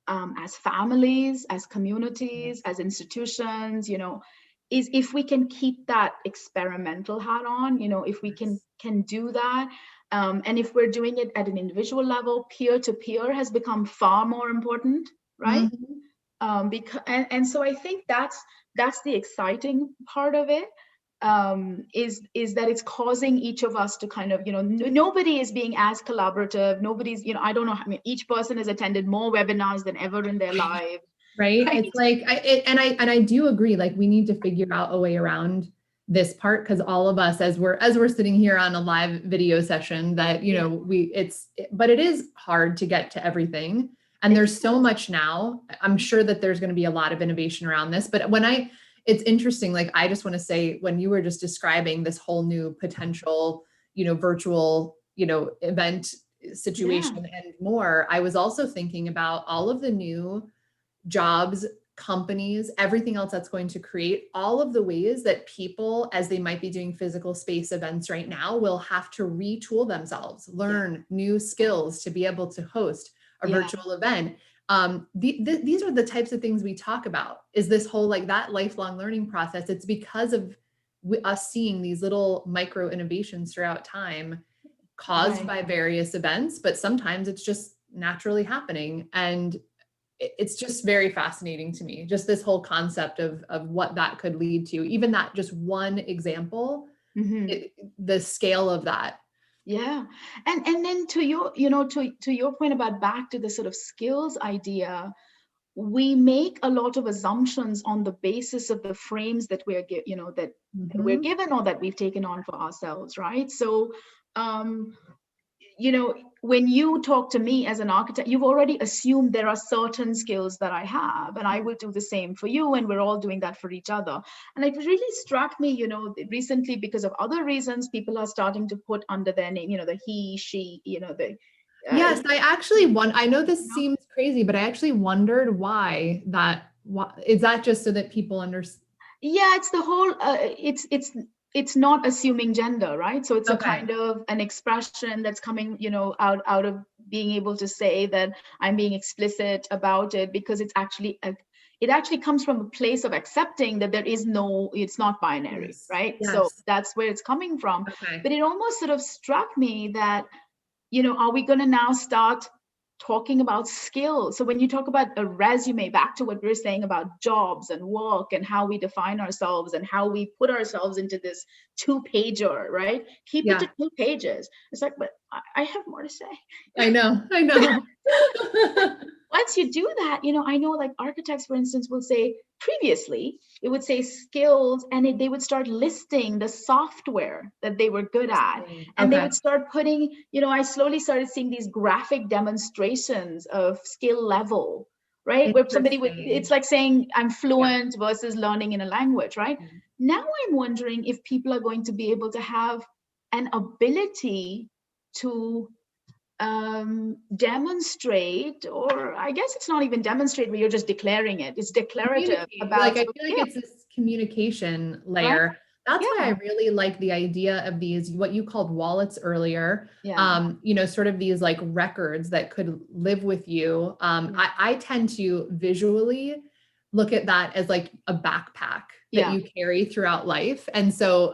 as families, as communities, as institutions, is if we can keep that experimental hat on, if we can do that. And if we're doing it at an individual level, peer-to-peer has become far more important, right? And so I think that's the exciting part of it, is that it's causing each of us to kind of, nobody is being as collaborative. Nobody's, I don't know, I mean, each person has attended more webinars than ever in their lives. Right? It's like, I do agree, like we need to figure out a way around this part, because all of us, as we're sitting here on a live video session, that but it is hard to get to everything, and there's so much now. I'm sure that there's going to be a lot of innovation around this, but it's interesting, like I just want to say, when you were just describing this whole new potential virtual event situation and more, I was also thinking about all of the new jobs, companies, everything else that's going to create, all of the ways that people, as they might be doing physical space events right now, will have to retool themselves, learn new skills to be able to host a virtual event. These are the types of things we talk about, is this whole like that lifelong learning process. It's because of us seeing these little micro innovations throughout time caused by various events, but sometimes it's just naturally happening. And it's just very fascinating to me, just this whole concept of what that could lead to, even that just one example, the scale of that. Yeah. And then to your point about back to the sort of skills idea, we make a lot of assumptions on the basis of the frames that we're we're given or that we've taken on for ourselves, right? So when you talk to me as an architect, you've already assumed there are certain skills that I have, and I will do the same for you, and we're all doing that for each other. And it really struck me, recently, because of other reasons, people are starting to put under their name, the he, she, yes, I actually I know this seems crazy, but I actually wondered why is that just so that people understand? Yeah, it's the whole, it's not assuming gender, right? So it's a Okay. kind of an expression that's coming, out of being able to say that I'm being explicit about it, because it actually comes from a place of accepting that it's not binary, Yes. right? So Yes. that's where it's coming from. Okay. But it almost sort of struck me that, are we going to now start talking about skills? So when you talk about a resume, back to what we were saying about jobs and work and how we define ourselves and how we put ourselves into this 2-pager, right? Keep it to Yeah, 2 pages. It's like, but I have more to say. I know. I know. Once you do that, I know like architects, for instance, will say previously, it would say skills, and they would start listing the software that they were good at. Interesting. And they Okay. would start putting, I slowly started seeing these graphic demonstrations of skill level, right? Where it's Interesting. like saying I'm Yeah. fluent versus learning in a language, right? Now I'm wondering if people are going to be able to have an ability to demonstrate, or I guess it's not even demonstrate, but you're just declaring it. It's declarative Communicate. about Like, I sort of feel like it's this communication right? layer. That's why I Yeah, really like the idea of these, what you called wallets earlier, yeah, sort of these like records that could live with you. yeah, I tend to visually look at that as like a backpack that yeah, you carry throughout life. And so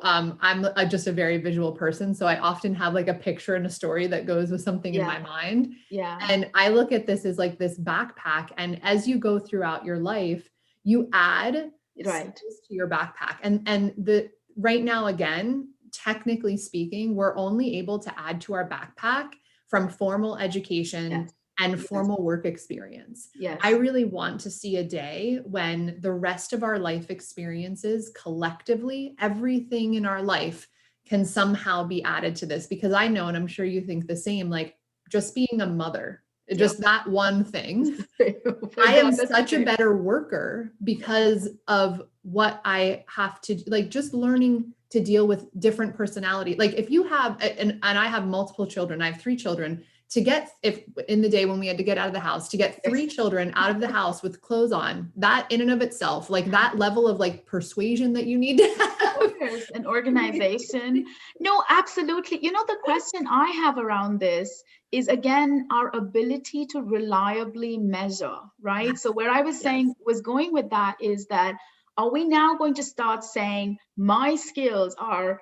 just a very visual person. So I often have like a picture and a story that goes with something in my yeah, mind. yeah, And I look at this as like this backpack. And as you go throughout your life, you add right, skills to your backpack. And the right now, again, technically speaking, we're only able to add to our backpack from formal education yes, and yes, formal work experience. I yes, really want to see a day when the rest of our life experiences collectively, everything in our life can somehow be added to this, because I know, and I'm sure you think the same, like just being a mother, yeah. just that one thing, Oh my I am God, that's the such a same. better worker because of what I have to, like, just learning to deal with different personality. Like if you have, and I have multiple children, I have 3 children. To get, if in the day when we had to get out of the house, to get Yes. 3 children out of the house with clothes on, that in and of itself, like that level of like persuasion that you need to have. Course, an organization. No, absolutely. The question I have around this is again our ability to reliably measure, right? Yes, So where I yes. was going with that is that are we now going to start saying my skills are,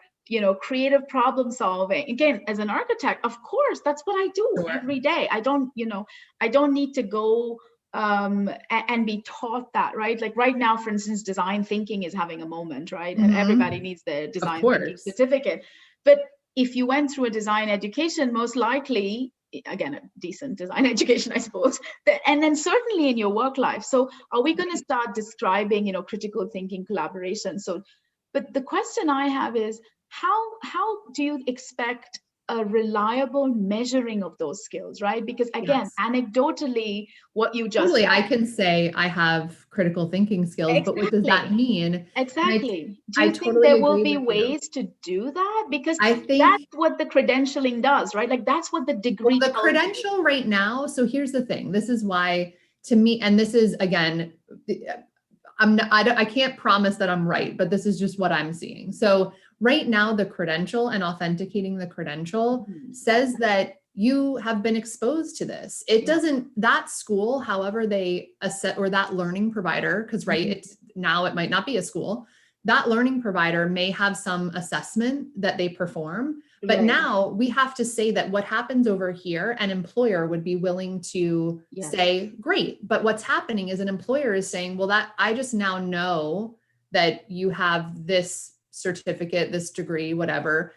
creative problem solving? Again, as an architect, of course, that's what I do Sure. every day. I don't need to go and be taught that, right? Like right now, for instance, design thinking is having a moment, right? And everybody Mhm. needs their Of design thinking course. certificate. But if you went through a design education, most likely, again, a decent design education, I suppose, and then certainly in your work life. So are we going to start describing, critical thinking, collaboration? So, but the question I have is, how do you expect a reliable measuring of those skills, right? Because again, Yes. anecdotally, what you just Totally. said. I can say I have critical thinking skills, but what does that Exactly. mean? And Exactly. Do I you think totally there will agree be with you. ways to do that? Because I that's think, what the credentialing does, right? Like that's what the well, degree the tells you. credential right now, so here's the thing. This is why, to me, and this is again, I'm not, I can't promise that I'm right, but this is just what I'm seeing. So right now, the credential and authenticating the credential Mhm. says that you have been exposed to this. It Yeah. doesn't, that school, however they assess, or that learning provider, because right, Mhm. it's now it might not be a school, that learning provider may have some assessment that they perform. But Right. now we have to say that what happens over here, an employer would be willing to Yes. say, great. But what's happening is an employer is saying, well, that I just now know that you have this certificate, this degree, whatever.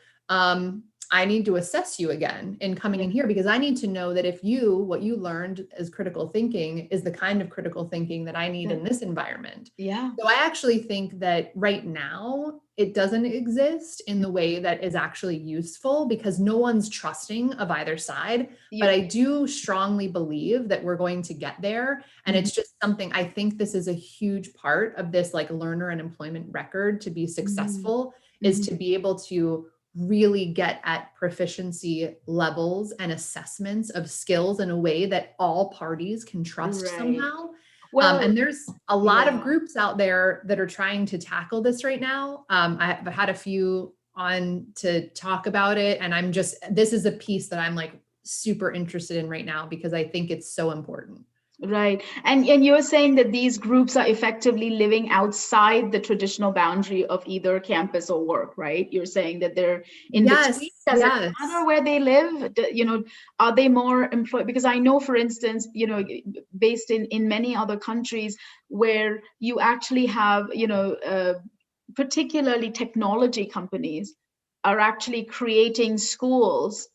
I need to assess you again in coming Yeah. in here, because I need to know that if what you learned as critical thinking is the kind of critical thinking that I need Yeah. in this environment. Yeah. So I actually think that right now it doesn't exist in the way that is actually useful, because no one's trusting of either side. But You. I do strongly believe that we're going to get there. And Mhm. it's just something, I think this is a huge part of this like learner and employment record to be Mhm. successful, is Mhm. to be able to really get at proficiency levels and assessments of skills in a way that all parties can trust Right. somehow. Well, And there's a lot of yeah. groups out there that are trying to tackle this right now. I've had a few on to talk about it, and this is a piece that I'm like super interested in right now because I think it's so important. Right. And you're saying that these groups are effectively living outside the traditional boundary of either campus or work, right? You're saying that they're in between. Yes, Does it yes. matter where they live? Are they more employed? Because I know, for instance, based in many other countries where you actually have, particularly technology companies are actually creating schools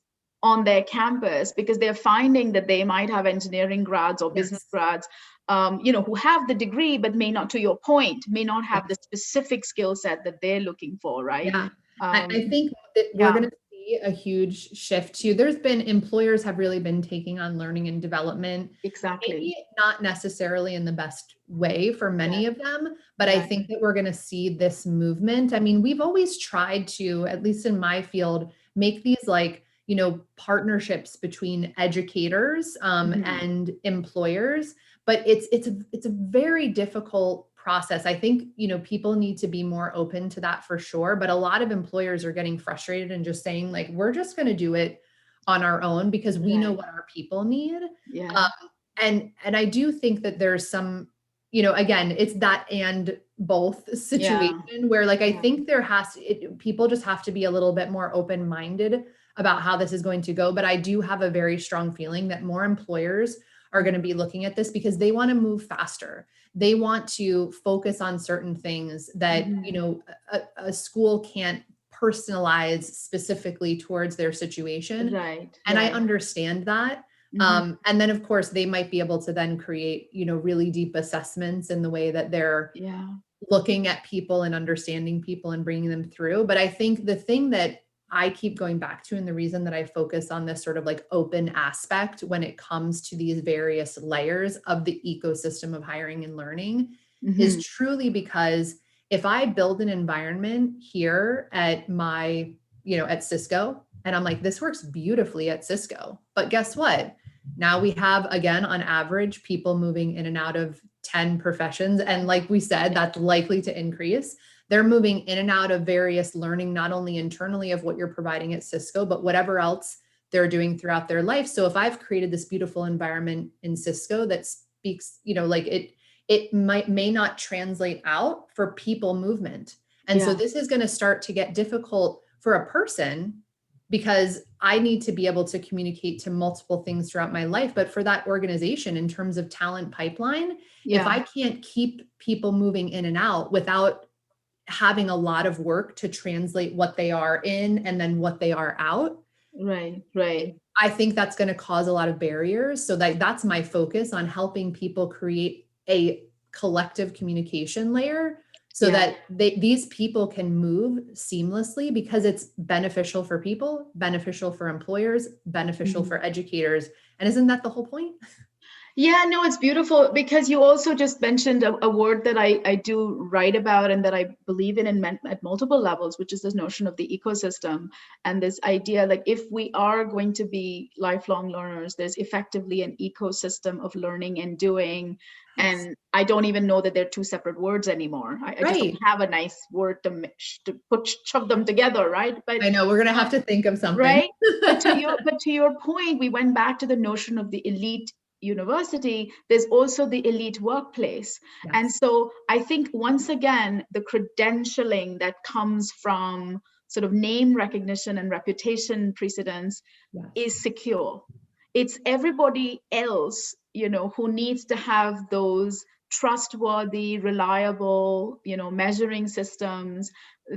on their campus because they're finding that they might have engineering grads or business Yes. grads, who have the degree, but may not, to your point, may not have the Yes. specific skill set that they're looking for, right? Yeah. I think that we're Yeah, going to see a huge shift too. There's been employers have really been taking on learning and development, exactly. maybe not necessarily in the best way for many Right, of them, but I right. think that we're going to see this movement. I mean, we've always tried to, at least in my field, make these like, partnerships between educators and employers, but it's a very difficult process. I think, people need to be more open to that for sure, but a lot of employers are getting frustrated and just saying like, we're just going to do it on our own because we know Right. what our people need. Yeah, Um, and I do think that there's some, again, it's that and both yeah, situation where like I yeah, think people just have to be a little bit more open-minded about how this is going to go. But I do have a very strong feeling that more employers are going to be looking at this because they want to move faster. They want to focus on certain things that, a school can't personalize specifically towards their situation. right, And I right. understand that. And then of course they might be able to then create, really deep assessments in the way that they're Yeah, looking at people and understanding people and bringing them through. But I think the thing that I keep going back to, and the reason that I focus on this sort of like open aspect when it comes to these various layers of the ecosystem of hiring and learning is truly because if I build an environment here at at Cisco, and I'm like, this works beautifully at Cisco, but guess what? Now we have, again, on average, people moving in and out of 10 professions. And like we said, that's likely to increase. They're moving in and out of various learning, not only internally of what you're providing at Cisco, but whatever else they're doing throughout their life. So if I've created this beautiful environment in Cisco that speaks, like it may not translate out for people movement. And so yeah, this is going to start to get difficult for a person because I need to be able to communicate to multiple things throughout my life. But for that organization, in terms of talent pipeline, if I yeah. can't keep people moving in and out without having a lot of work to translate what they are in and then what they are out, Right, right. I think that's going to cause a lot of barriers. So that's my focus on helping people create a collective communication layer so Yeah, that these people can move seamlessly because it's beneficial for people, beneficial for employers, beneficial for educators. And isn't that the whole point? yeah, no, it's beautiful because you also just mentioned a word that I do write about and that I believe in at multiple levels, which is this notion of the ecosystem and this idea like if we are going to be lifelong learners, there's effectively an ecosystem of learning and doing. Yes. And I don't even know that they're two separate words anymore. I just don't Right. have a nice word to put shove them together, right? I know we're going to Uh, have to think of something. right. But to your point, we went back to the notion of the elite university. There's also the elite workplace. And Yes. so I think once again, the credentialing that comes from sort of name recognition and reputation precedence Yes. is secure. It's everybody else, who needs to have those trustworthy, reliable, measuring systems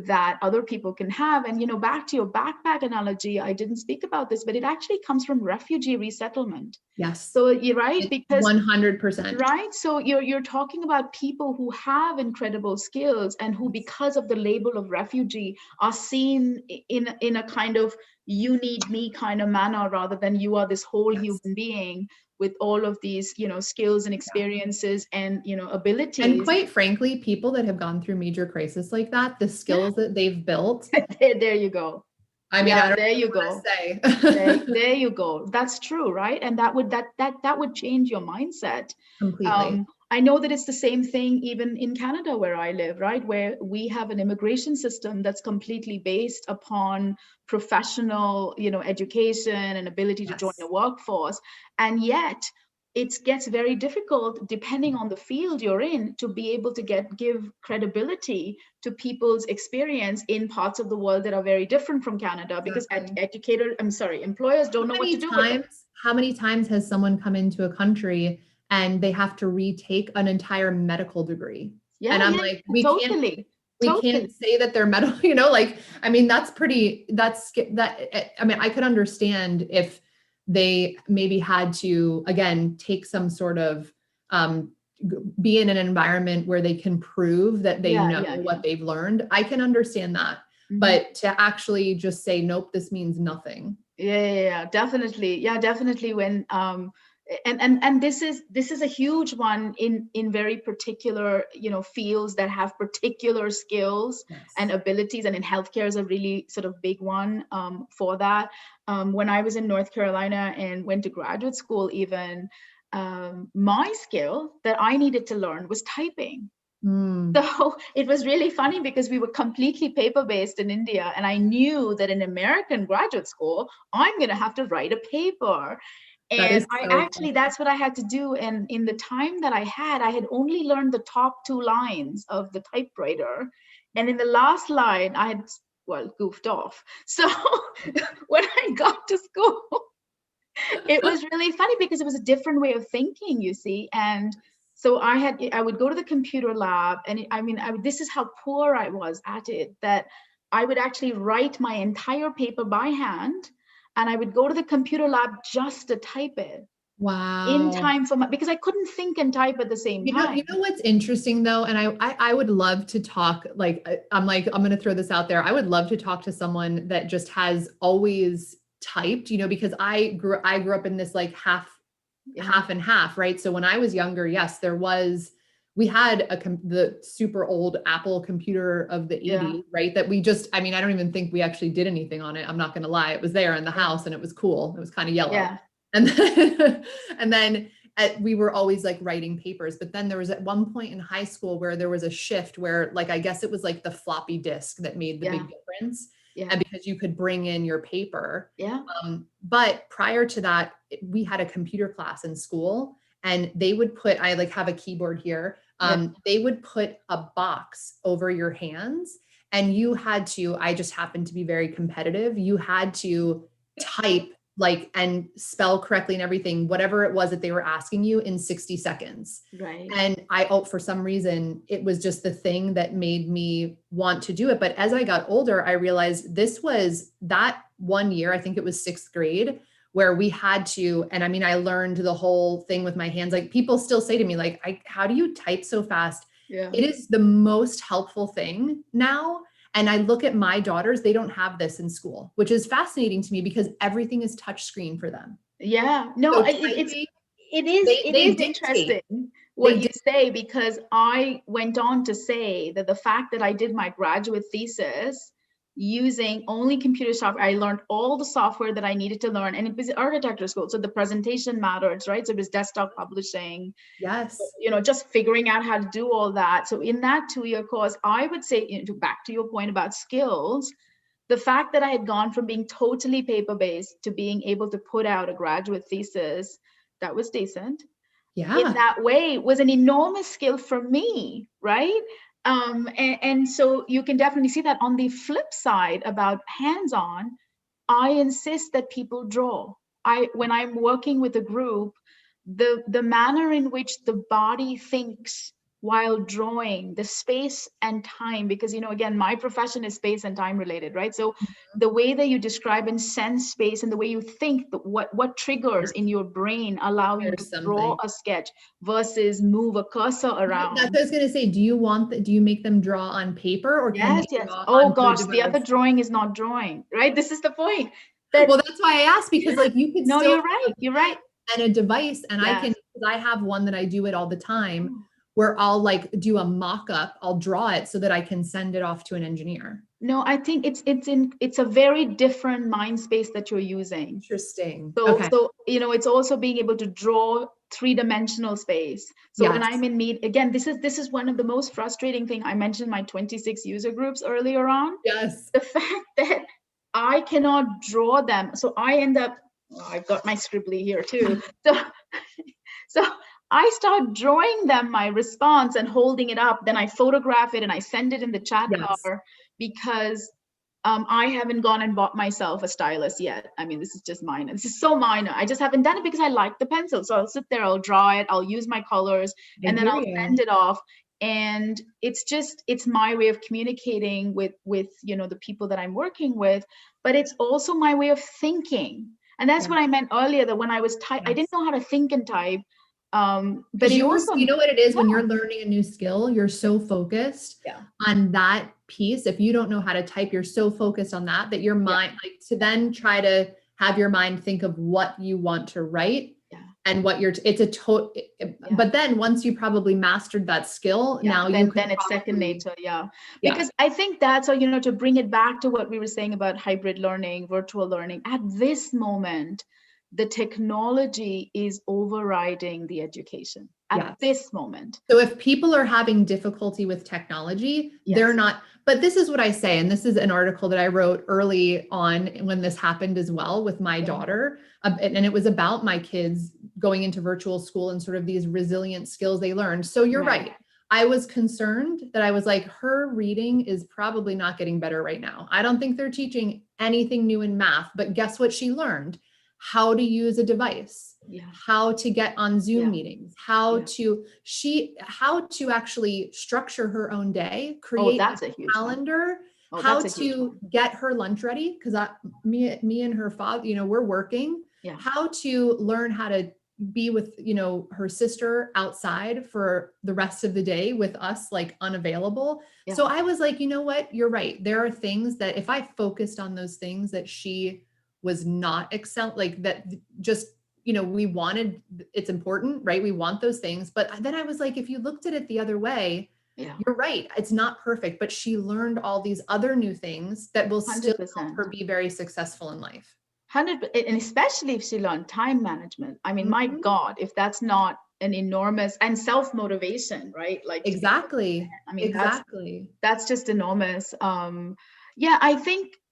that other people can have. And, back to your backpack analogy, I didn't speak about this, but it actually comes from refugee resettlement. Yes. So you're right, It's because 100%. right. So you're talking about people who have incredible skills and who, because of the label of refugee, are seen in a kind of you need me kind of manner rather than you are this whole Yes. human being with all of these, skills and Yeah. experiences and, And abilities. quite frankly, people that have gone through major crisis like that, the Yeah. skills that they've built, There you go. I mean, I Yeah, don't there you know go. what to say. There you go. That's true, right? And that would change your mindset. Completely. I know that it's the same thing even in Canada where I live, right? Where we have an immigration system that's completely based upon professional, education and ability to join the Yes. workforce. And yet it gets very difficult depending on the field you're in to be able to give credibility to people's experience in parts of the world that are very different from Canada, because employers don't know what to do with it. How many times has someone come into a country and they have to retake an entire medical degree? Yeah, And I'm yeah, like, totally. we can't say that they're medical, like, I mean, I mean, I could understand if they maybe had to, again, take some sort of, be in an environment where they can prove that they know what they've learned. I can understand that. Mm-hmm. But to actually just say, nope, this means nothing. Yeah, definitely. Yeah, definitely. When and this is a huge one in very particular fields that have particular skills and abilities, and in healthcare is a really sort of big one for that. When I was in North Carolina and went to graduate school, even my skill that I needed to learn was typing. So it was really funny because we were completely paper-based in India, and I knew that in American graduate school, I'm going to have to write a paper. And that's what I had to do. And in the time that I had only learned the top 2 lines of the typewriter. And in the last line, I had, goofed off. So when I got to school, it was really funny because it was a different way of thinking, you see. And so I would go to the computer lab, and this is how poor I was at it, that I would actually write my entire paper by hand, and I would go to the computer lab just to type it. Wow. In time because I couldn't think and type at the same time. You know what's interesting though, and I would love to talk, I'm going to throw this out there. I would love to talk to someone that just has always typed, because I grew up in this like half and half, right? So when I was younger, yes, we had the super old Apple computer of the 80s, right? That I don't even think we actually did anything on it. I'm not going to lie. It was there in the house and it was cool. It was kind of yellow. Yeah. And then we were always like writing papers, but then there was at one point in high school where there was a shift where I guess it was like the floppy disk that made the big difference. Yeah. And because you could bring in your paper. Yeah. But prior to that, we had a computer class in school, and they would put, I have a keyboard here. They would put a box over your hands, and you had to, I just happened to be very competitive. You had to type and spell correctly and everything, whatever it was that they were asking you, in 60 seconds. Right. And for some reason, it was just the thing that made me want to do it. But as I got older, I realized this was that one year, I think it was 6th grade, where we had to, and I learned the whole thing with my hands. Like, people still say to me, how do you type so fast? Yeah. It is the most helpful thing now. And I look at my daughters, they don't have this in school, which is fascinating to me because everything is touchscreen for them. Yeah, no, So it is interesting what you say, because I went on to say that the fact that I did my graduate thesis using only computer software, I learned all the software that I needed to learn, and it was architecture school, so the presentation mattered, right? So it was desktop publishing. Yes. Just figuring out how to do all that. So in that 2-year course, I would say, back to your point about skills, the fact that I had gone from being totally paper-based to being able to put out a graduate thesis that was decent, in that way, was an enormous skill for me, right? And so you can definitely see that. On the flip side about hands-on, I insist that people draw. When I'm working with a group, the manner in which the body thinks while drawing, the space and time, because again, my profession is space and time related, right? So the way that you describe and sense space, and the way you think, what triggers in your brain allow you to draw a sketch versus move a cursor around. That's what I was going to say. Do you make them draw on paper, or can they draw oh gosh, the other drawing is not drawing, right? This is the point. Well, that's why I asked, because you could no, still you're right. and a device, and I have one that I do it all the time, where I'll like do a mock-up, I'll draw it so that I can send it off to an engineer. No, I think it's a very different mind space that you're using. Interesting. So, Okay. so it's also being able to draw three-dimensional space. So when I'm in Meet, again, this is one of the most frustrating thing. I mentioned my 26 user groups earlier on. Yes. The fact that I cannot draw them. So I end up, I've got my scribbly here too. So I start drawing them my response and holding it up. Then I photograph it and I send it in the chat bar because I haven't gone and bought myself a stylus yet. I mean, this is just minor. This is so minor. I just haven't done it because I like the pencil. So I'll sit there, I'll draw it, I'll use my colors, and then I'll send it off. And it's my way of communicating with the people that I'm working with, but it's also my way of thinking. And that's what I meant earlier, that when I was I didn't know how to think and type. But you know what it is when you're learning a new skill, you're so focused on that piece. If you don't know how to type, you're so focused on that your mind, like to then try to have your mind think of what you want to write and what but then once you probably mastered that skill, now then it's second nature. Because I think that's to bring it back to what we were saying about hybrid learning, virtual learning. At this moment, the technology is overriding the education at this moment. So if people are having difficulty with technology, they're not, but this is what I say, and this is an article that I wrote early on when this happened as well with my daughter. And it was about my kids going into virtual school and sort of these resilient skills they learned. So you're right. I was concerned that I was like, her reading is probably not getting better right now. I don't think they're teaching anything new in math, but guess what she learned? How to use a device, how to get on Zoom meetings, how to actually structure her own day, create a calendar, how to get her lunch ready. Cause me and her father, we're working, how to learn how to be with, her sister outside for the rest of the day with us, like unavailable. So I was like, you know what, you're right. There are things that if I focused on those things that she was not like that, just, we wanted, it's important, right? We want those things. But then I was like, if you looked at it the other way, you're right. It's not perfect, but she learned all these other new things that will 100%. Still help her be very successful in life. 100%, and especially if she learned time management. I mean, my God, if that's not an enormous, and self-motivation, right? Like exactly. I mean, that's just enormous.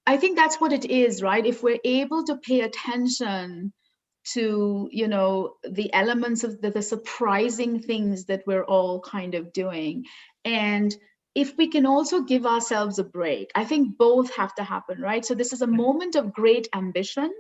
I think that's what it is, right? If we're able to pay attention to, the elements of the surprising things that we're all kind of doing. And if we can also give ourselves a break, I think both have to happen, right? So this is a moment of great ambition.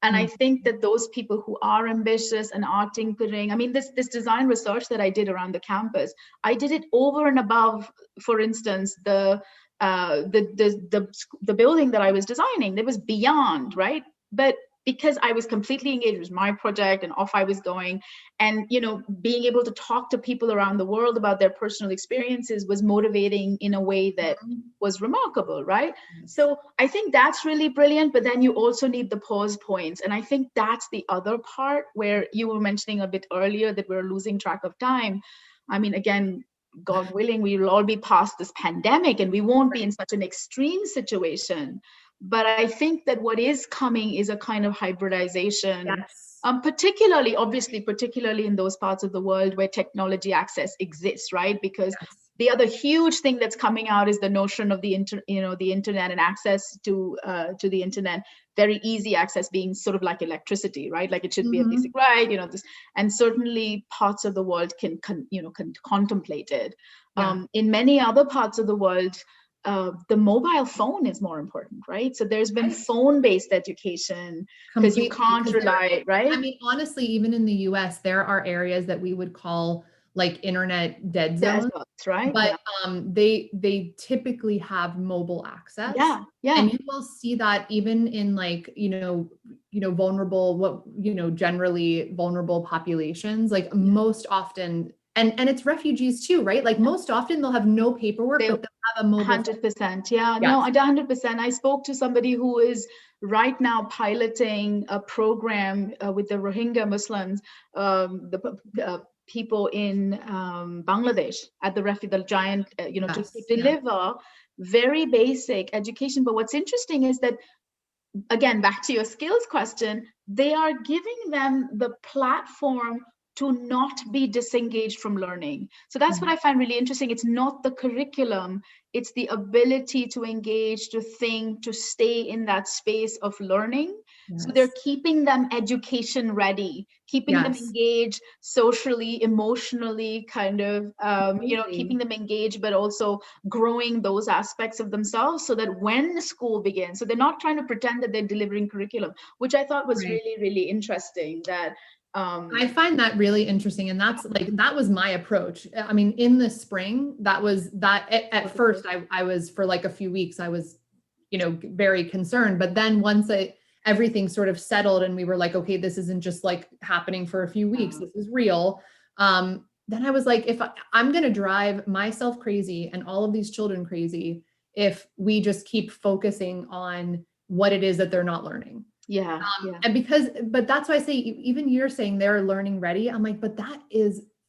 And I think that those people who are ambitious and are tinkering, I mean, this design research that I did around the campus, I did it over and above, for instance, the building that I was designing. That was beyond, right? But because I was completely engaged, it was my project and off I was going. And, being able to talk to people around the world about their personal experiences was motivating in a way that was remarkable, right? So I think that's really brilliant, but then you also need the pause points. And I think that's the other part where you were mentioning a bit earlier that we're losing track of time. I mean, again, God willing, we will all be past this pandemic and we won't be in such an extreme situation. But I think that what is coming is a kind of hybridization, particularly in those parts of the world where technology access exists, right? Because the other huge thing that's coming out is the notion of the internet and access to the internet, very easy access being sort of like electricity, right? Like it should be a basic right, this, and certainly parts of the world can contemplate it. In many other parts of the world, the mobile phone is more important, right? So there's been phone-based education because you can't rely, right? I mean, honestly, even in the US, there are areas that we would call like internet dead zones, right? But they typically have mobile access. And you will see that even in like, vulnerable, generally vulnerable populations, like most often. And it's refugees too, right? Like most often they'll have no paperwork, but they'll have a mobile 100%. No, 100%. I spoke to somebody who is right now piloting a program with the Rohingya Muslims, the people in Bangladesh at the giant, to deliver very basic education. But what's interesting is that, again, back to your skills question, they are giving them the platform to not be disengaged from learning. So that's what I find really interesting. It's not the curriculum, it's the ability to engage, to think, to stay in that space of learning. So they're keeping them education ready, keeping them engaged socially, emotionally, kind of, keeping them engaged, but also growing those aspects of themselves so that when school begins, so they're not trying to pretend that they're delivering curriculum, which I thought was really, really interesting. That I find that really interesting. And that's that was my approach. I mean, in the spring, that was that at first I was, for like a few weeks, I was, very concerned. But then once everything sort of settled and we were like, okay, this isn't just like happening for a few weeks, this is real. Then I was like, if I'm going to drive myself crazy and all of these children crazy, if we just keep focusing on what it is that they're not learning. And but that's why I say, even you're saying they're learning ready. I'm like, but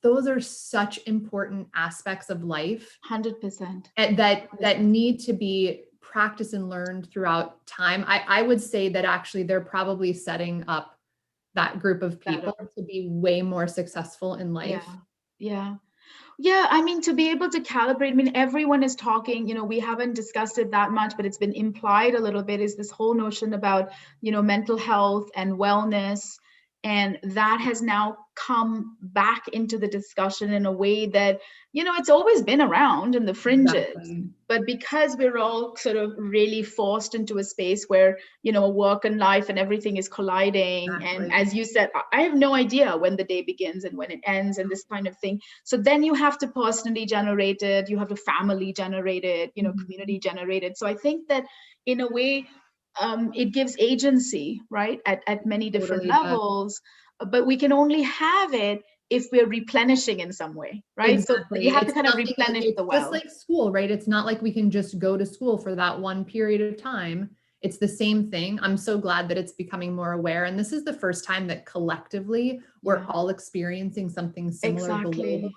those are such important aspects of life. 100%. That need to be practiced and learned throughout time. I would say that actually they're probably setting up that group of people to be way more successful in life. Yeah, I mean, to be able to calibrate, I mean, everyone is talking, we haven't discussed it that much, but it's been implied a little bit, is this whole notion about, mental health and wellness. And that has now come back into the discussion in a way that, it's always been around in the fringes, but because we're all sort of really forced into a space where, work and life and everything is colliding. And as you said, I have no idea when the day begins and when it ends and this kind of thing. So then you have to personally generate it, you have to family generate it, community generate it. So I think that in a way, it gives agency, right, at many different levels, but we can only have it if we're replenishing in some way, right? So you have to kind of replenish the well. Just like school, right? It's not like we can just go to school for that one period of time. It's the same thing. I'm so glad that it's becoming more aware. And this is the first time that collectively we're all experiencing something similar globally.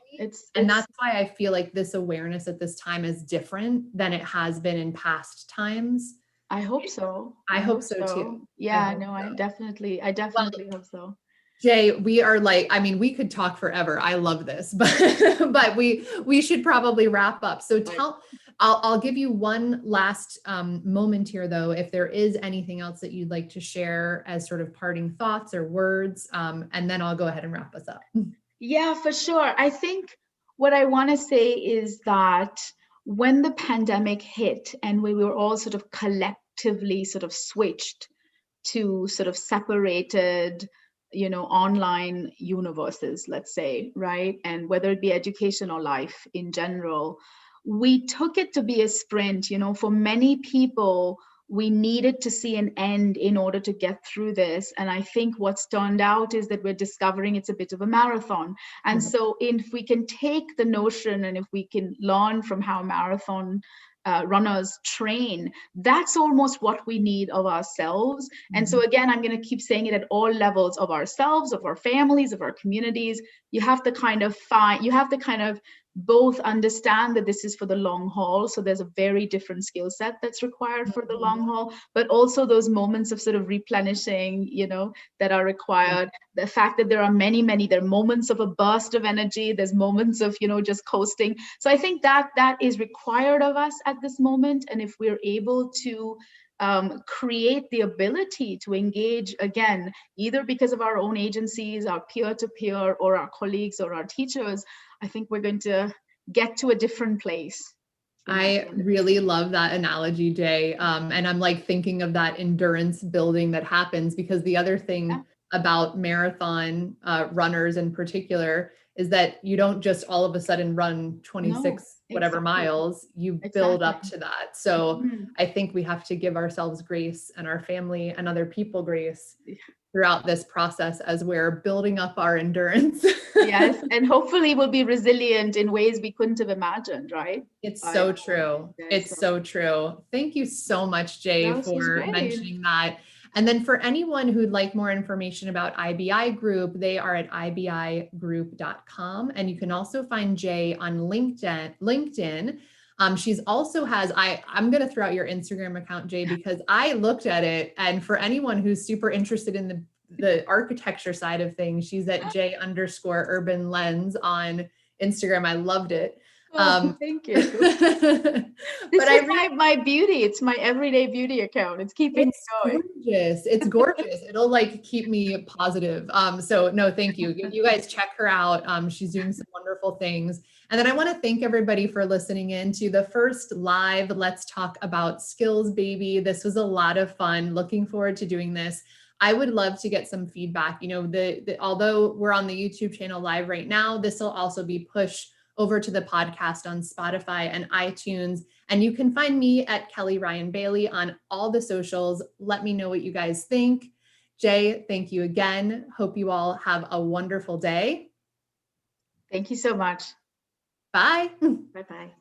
And that's why I feel like this awareness at this time is different than it has been in past times. I hope so. I hope so too. Yeah, no, I definitely hope so. Jay, we are we could talk forever. I love this, but we should probably wrap up. So I'll give you one last moment here though, if there is anything else that you'd like to share as sort of parting thoughts or words, and then I'll go ahead and wrap us up. Yeah, for sure. I think what I want to say is that when the pandemic hit and we were all sort of collectively sort of switched to sort of separated, online universes, let's say, right? And whether it be education or life in general, we took it to be a sprint. For many people, we needed to see an end in order to get through this. And I think what's turned out is that we're discovering it's a bit of a marathon. And so if we can take the notion and if we can learn from how marathon runners train, that's almost what we need of ourselves. And so again, I'm going to keep saying it at all levels of ourselves, of our families, of our communities. You have to kind of both understand that this is for the long haul. So there's a very different skill set that's required for the long haul, but also those moments of sort of replenishing, that are required. The fact that there are there are moments of a burst of energy, there's moments of, just coasting. So I think that is required of us at this moment. And if we're able to create the ability to engage again, either because of our own agencies, our peer-to-peer, or our colleagues or our teachers, I think we're going to get to a different place. I really love that analogy, Jay. And I'm like thinking of that endurance building that happens, because the other thing about marathon runners in particular is that you don't just all of a sudden run 26 miles, you build up to that. So I think we have to give ourselves grace and our family and other people grace throughout this process as we're building up our endurance. Yes, and hopefully we'll be resilient in ways we couldn't have imagined, right? It's so true. It's so true. Thank you so much, Jay, for mentioning that. And then for anyone who'd like more information about IBI Group, they are at ibigroup.com. And you can also find Jay on LinkedIn. She's also has, I'm going to throw out your Instagram account, Jay, because I looked at it. And for anyone who's super interested in the architecture side of things, she's at J_urban lens on Instagram. I loved it. Thank you. This is my beauty. It's my everyday beauty account. It's keeping me going. Gorgeous. It's gorgeous. It'll like keep me positive. So no, thank you. You guys check her out. She's doing some wonderful things. And then I want to thank everybody for listening in to the first live Let's Talk About Skills Baby. This was a lot of fun. Looking forward to doing this. I would love to get some feedback. You know, although we're on the YouTube channel live right now, this will also be pushed over to the podcast on Spotify and iTunes. And you can find me at Kelly Ryan Bailey on all the socials. Let me know what you guys think. Jay, thank you again. Hope you all have a wonderful day. Thank you so much. Bye. Bye-bye.